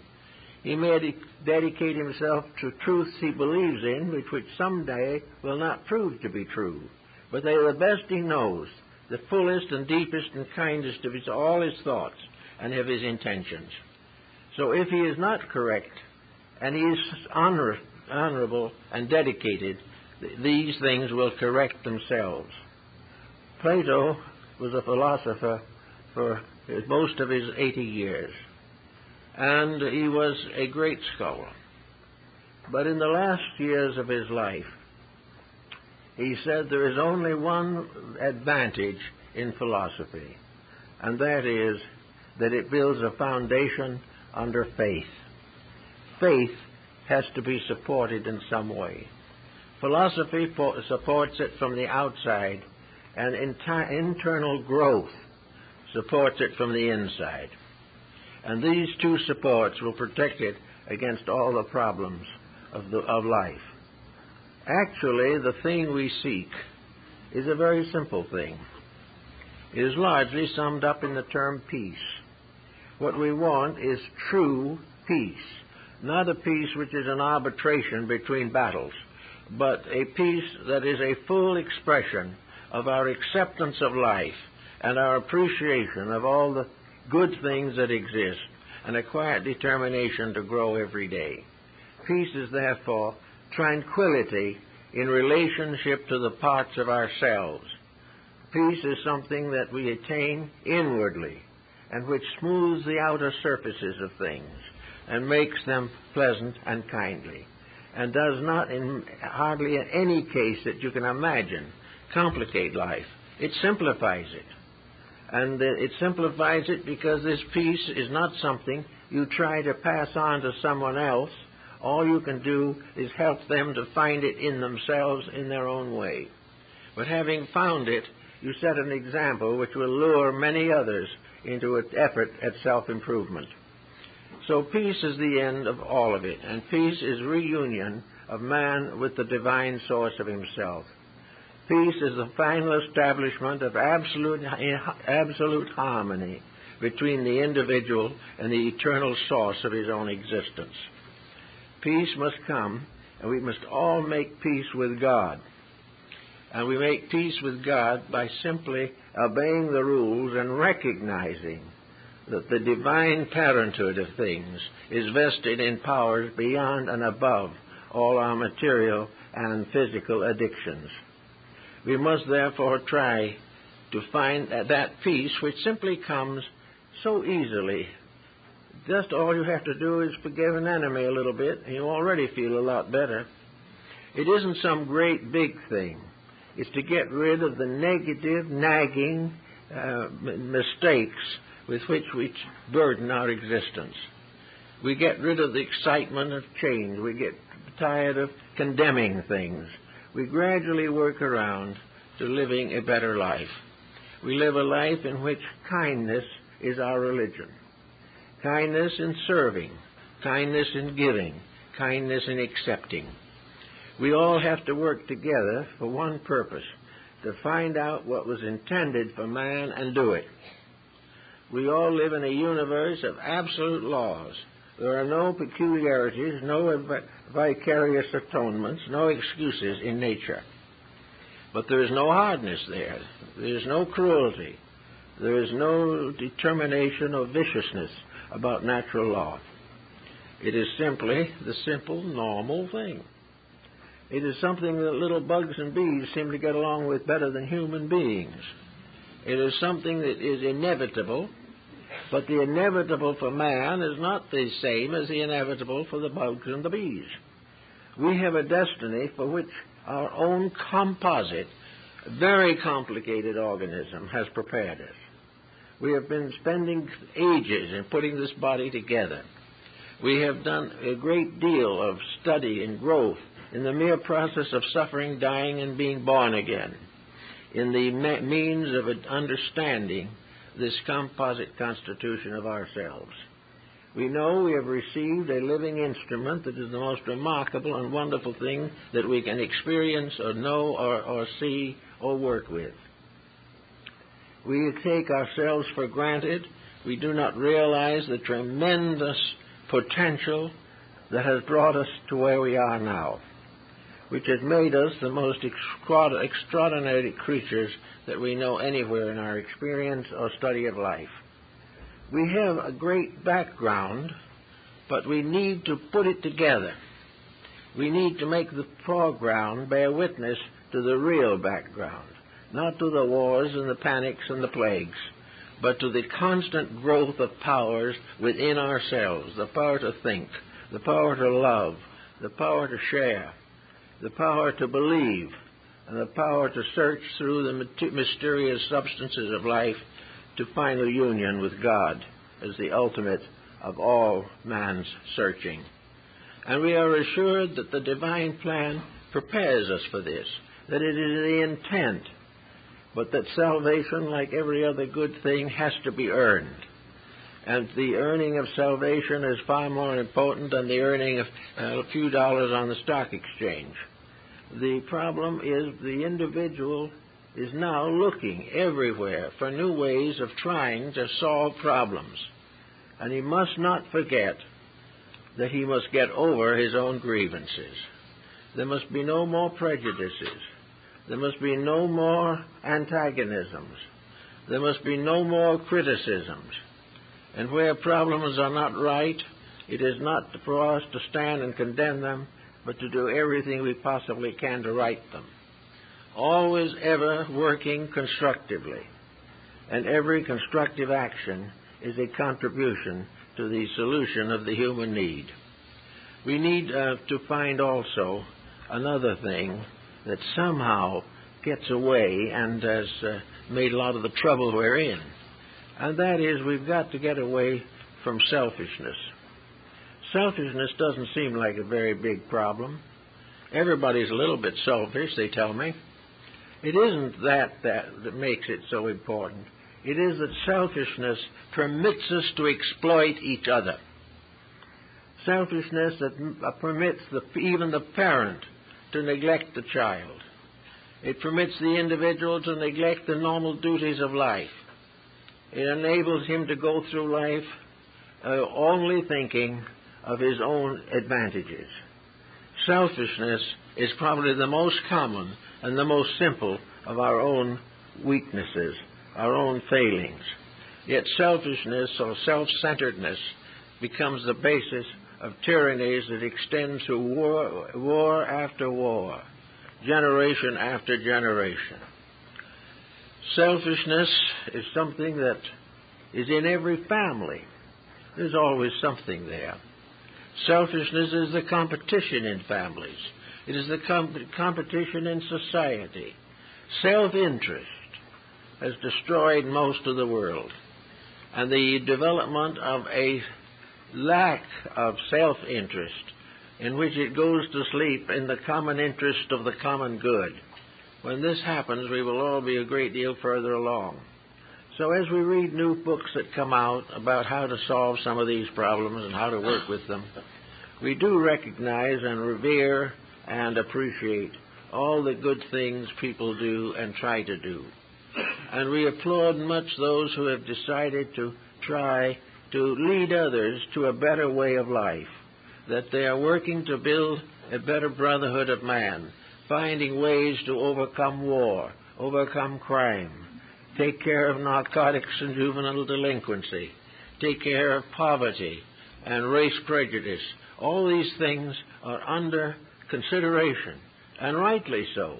He may dedicate himself to truths he believes in, which someday will not prove to be true. But they are the best he knows, the fullest and deepest and kindest of all his thoughts and of his intentions. So if he is not correct, and he is honorable and dedicated, these things will correct themselves. Plato was a philosopher for most of his 80 years, and he was a great scholar. But in the last years of his life, he said there is only one advantage in philosophy, and that is that it builds a foundation under faith. Faith has to be supported in some way. Philosophy supports it from the outside, and internal growth supports it from the inside. And these two supports will protect it against all the problems of life. Actually, the thing we seek is a very simple thing. It is largely summed up in the term peace. What we want is true peace, not a peace which is an arbitration between battles, but a peace that is a full expression of our acceptance of life and our appreciation of all the good things that exist and a quiet determination to grow every day. Peace is therefore tranquility in relationship to the parts of ourselves. Peace is something that we attain inwardly and which smooths the outer surfaces of things and makes them pleasant and kindly, and does not, in hardly in any case that you can imagine, complicate life. It simplifies it. And it simplifies it because this peace is not something you try to pass on to someone else. All you can do is help them to find it in themselves in their own way. But having found it, you set an example which will lure many others into an effort at self-improvement. So peace is the end of all of it, and peace is reunion of man with the divine source of himself. Peace is the final establishment of absolute harmony between the individual and the eternal source of his own existence. Peace must come, and we must all make peace with God. And we make peace with God by simply obeying the rules and recognizing that the divine parenthood of things is vested in powers beyond and above all our material and physical addictions. We must therefore try to find that peace which simply comes so easily. Just all you have to do is forgive an enemy a little bit, and you already feel a lot better. It isn't some great big thing. It's to get rid of the negative, nagging mistakes with which we burden our existence. We get rid of the excitement of change. We get tired of condemning things. We gradually work around to living a better life. We live a life in which kindness is our religion. Kindness in serving, kindness in giving, kindness in accepting. We all have to work together for one purpose, to find out what was intended for man and do it. We all live in a universe of absolute laws. There are no peculiarities, no vicarious atonements, no excuses in nature. But there is no hardness there. There is no cruelty. There is no determination or viciousness about natural law. It is simply the simple, normal thing. It is something that little bugs and bees seem to get along with better than human beings. It is something that is inevitable, but the inevitable for man is not the same as the inevitable for the bugs and the bees. We have a destiny for which our own composite, very complicated organism has prepared us. We have been spending ages in putting this body together. We have done a great deal of study and growth in the mere process of suffering, dying, and being born again, in the means of understanding this composite constitution of ourselves. We know we have received a living instrument that is the most remarkable and wonderful thing that we can experience or know or see or work with. We take ourselves for granted. We do not realize the tremendous potential that has brought us to where we are now, which has made us the most extraordinary creatures that we know anywhere in our experience or study of life. We have a great background, but we need to put it together. We need to make the foreground bear witness to the real background, not to the wars and the panics and the plagues, but to the constant growth of powers within ourselves, the power to think, the power to love, the power to share, the power to believe, and the power to search through the mysterious substances of life to final union with God as the ultimate of all man's searching. And we are assured that the divine plan prepares us for this, that it is the intent, but that salvation, like every other good thing, has to be earned. And the earning of salvation is far more important than the earning of a few dollars on the stock exchange. The problem is the individual is now looking everywhere for new ways of trying to solve problems. And he must not forget that he must get over his own grievances. There must be no more prejudices. There must be no more antagonisms. There must be no more criticisms. And where problems are not right, it is not for us to stand and condemn them, but to do everything we possibly can to right them. Always, ever working constructively. And every constructive action is a contribution to the solution of the human need. We need to find also another thing that somehow gets away and has made a lot of the trouble we're in. And that is, we've got to get away from selfishness. Selfishness doesn't seem like a very big problem. Everybody's a little bit selfish, they tell me. It isn't that makes it so important. It is that selfishness permits us to exploit each other. Selfishness that permits even the parent to neglect the child. It permits the individual to neglect the normal duties of life. It enables him to go through life only thinking of his own advantages. Selfishness is probably the most common and the most simple of our own weaknesses, our own failings. Yet selfishness or self-centeredness becomes the basis of tyrannies that extend to war after war, generation after generation. Selfishness is something that is in every family. There's always something there. Selfishness is the competition in families. It is the competition in society. Self-interest has destroyed most of the world. And the development of a lack of self-interest in which it goes to sleep in the common interest of the common good. When this happens, we will all be a great deal further along. So as we read new books that come out about how to solve some of these problems and how to work with them, we do recognize and revere and appreciate all the good things people do and try to do. And we applaud much those who have decided to try to lead others to a better way of life, that they are working to build a better brotherhood of man, finding ways to overcome war, overcome crime, take care of narcotics and juvenile delinquency, take care of poverty and race prejudice. All these things are under consideration, and rightly so.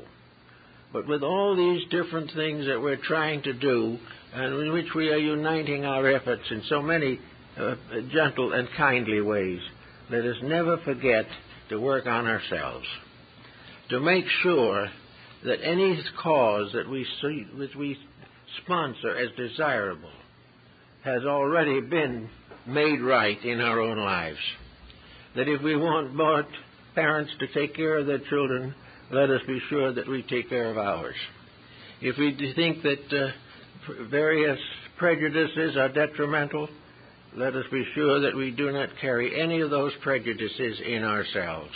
But with all these different things that we're trying to do, and in which we are uniting our efforts in so many gentle and kindly ways, let us never forget to work on ourselves, to make sure that any cause that we sponsor as desirable has already been made right in our own lives. That if we want more parents to take care of their children, let us be sure that we take care of ours. If we think that various prejudices are detrimental, let us be sure that we do not carry any of those prejudices in ourselves.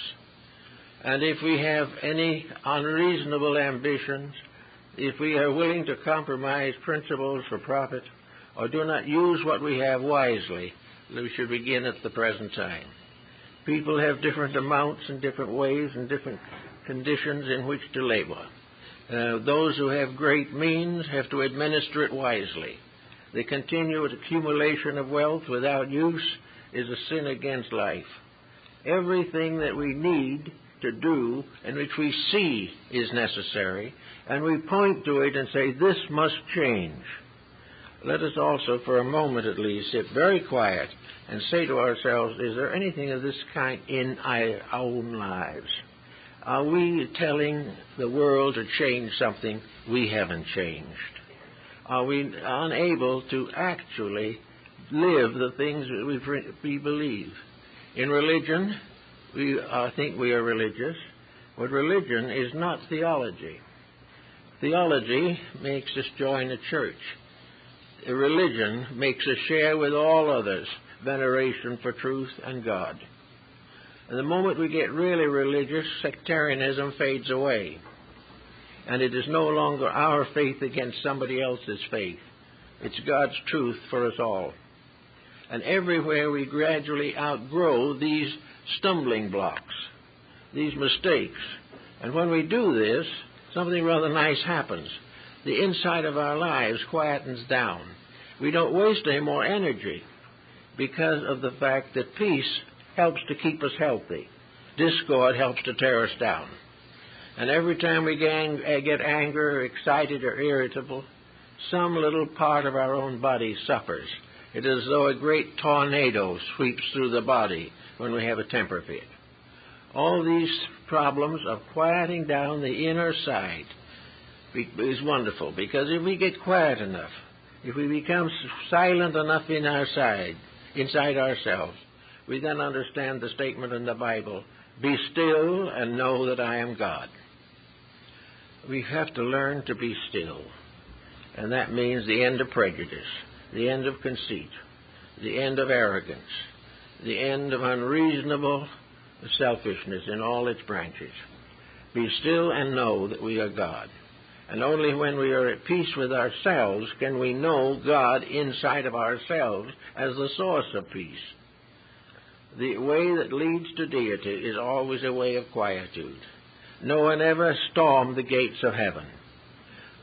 And if we have any unreasonable ambitions, if we are willing to compromise principles for profit, or do not use what we have wisely, we should begin at the present time. People have different amounts and different ways and different conditions in which to labor. Those who have great means have to administer it wisely. The continued accumulation of wealth without use is a sin against life. Everything that we need to do and which we see is necessary, and we point to it and say, this must change. Let us also, for a moment at least, sit very quiet and say to ourselves, is there anything of this kind in our own lives? Are we telling the world to change something we haven't changed? Are we unable to actually live the things that we believe? In religion, we think we are religious, but religion is not theology. Theology makes us join a church. Religion makes us share with all others veneration for truth and God. And the moment we get really religious, sectarianism fades away. And it is no longer our faith against somebody else's faith. It's God's truth for us all. And everywhere we gradually outgrow these stumbling blocks, these mistakes. And when we do this, something rather nice happens. The inside of our lives quietens down. We don't waste any more energy because of the fact that peace helps to keep us healthy. Discord helps to tear us down. And every time we get angry, excited, or irritable, some little part of our own body suffers. It is as though a great tornado sweeps through the body when we have a temper fit. All these problems of quieting down the inner side is wonderful, because if we get quiet enough, if we become silent enough inside ourselves, we then understand the statement in the Bible, be still and know that I am God. We have to learn to be still. And that means the end of prejudice, the end of conceit, the end of arrogance, the end of unreasonable selfishness in all its branches. Be still and know that we are God. And only when we are at peace with ourselves can we know God inside of ourselves as the source of peace. The way that leads to deity is always a way of quietude. No one ever stormed the gates of heaven.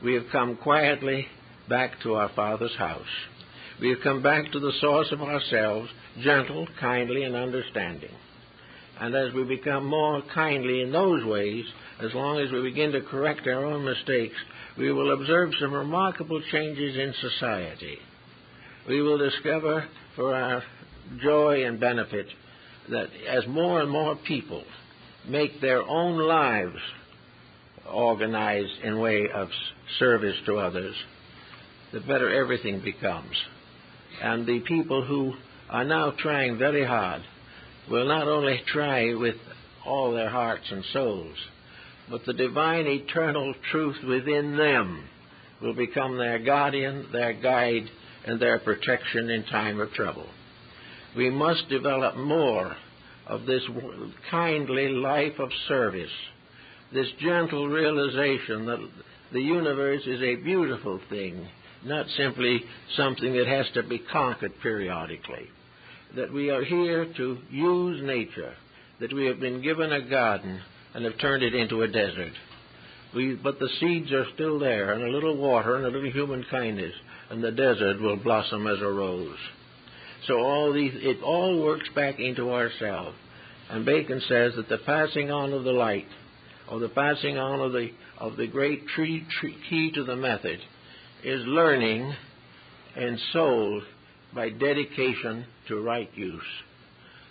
We have come quietly back to our Father's house. We have come back to the source of ourselves, gentle, kindly, and understanding. And as we become more kindly in those ways, as long as we begin to correct our own mistakes, we will observe some remarkable changes in society. We will discover for our joy and benefit that as more and more people make their own lives organized in way of service to others, the better everything becomes. And the people who are now trying very hard will not only try with all their hearts and souls, but the divine eternal truth within them will become their guardian, their guide, and their protection in time of trouble. We must develop more of this kindly life of service, this gentle realization that the universe is a beautiful thing, not simply something that has to be conquered periodically, that we are here to use nature, that we have been given a garden and have turned it into a desert. But the seeds are still there, and a little water and a little human kindness, and the desert will blossom as a rose. So it all works back into ourselves. And Bacon says that the passing on of the light, or the passing on of the great key to the method, is learning and soul by dedication to right use.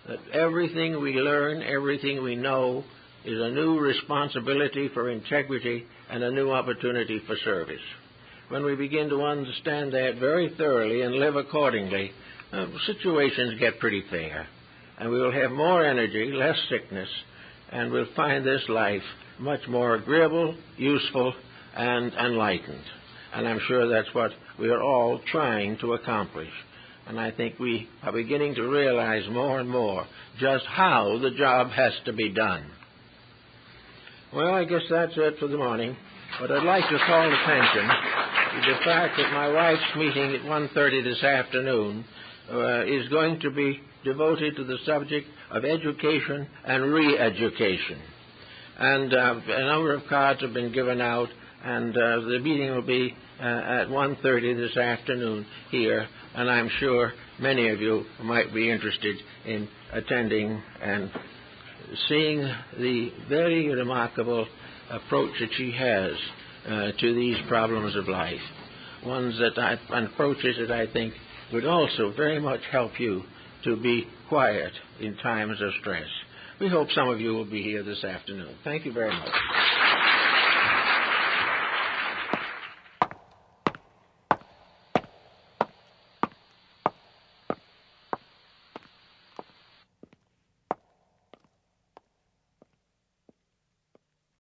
That everything we learn, everything we know, is a new responsibility for integrity and a new opportunity for service. When we begin to understand that very thoroughly and live accordingly, situations get pretty fair. And we will have more energy, less sickness, and we'll find this life much more agreeable, useful, and enlightened. And I'm sure that's what we are all trying to accomplish. And I think we are beginning to realize more and more just how the job has to be done. Well, I guess that's it for the morning. But I'd like to call attention to the fact that my wife's meeting at 1:30 this afternoon is going to be devoted to the subject of education and re-education. And a number of cards have been given out, and the meeting will be at 1:30 this afternoon here, and I'm sure many of you might be interested in attending and seeing the very remarkable approach that she has to these problems of life, approaches that I think would also very much help you to be quiet in times of stress. We hope some of you will be here this afternoon. Thank you very much.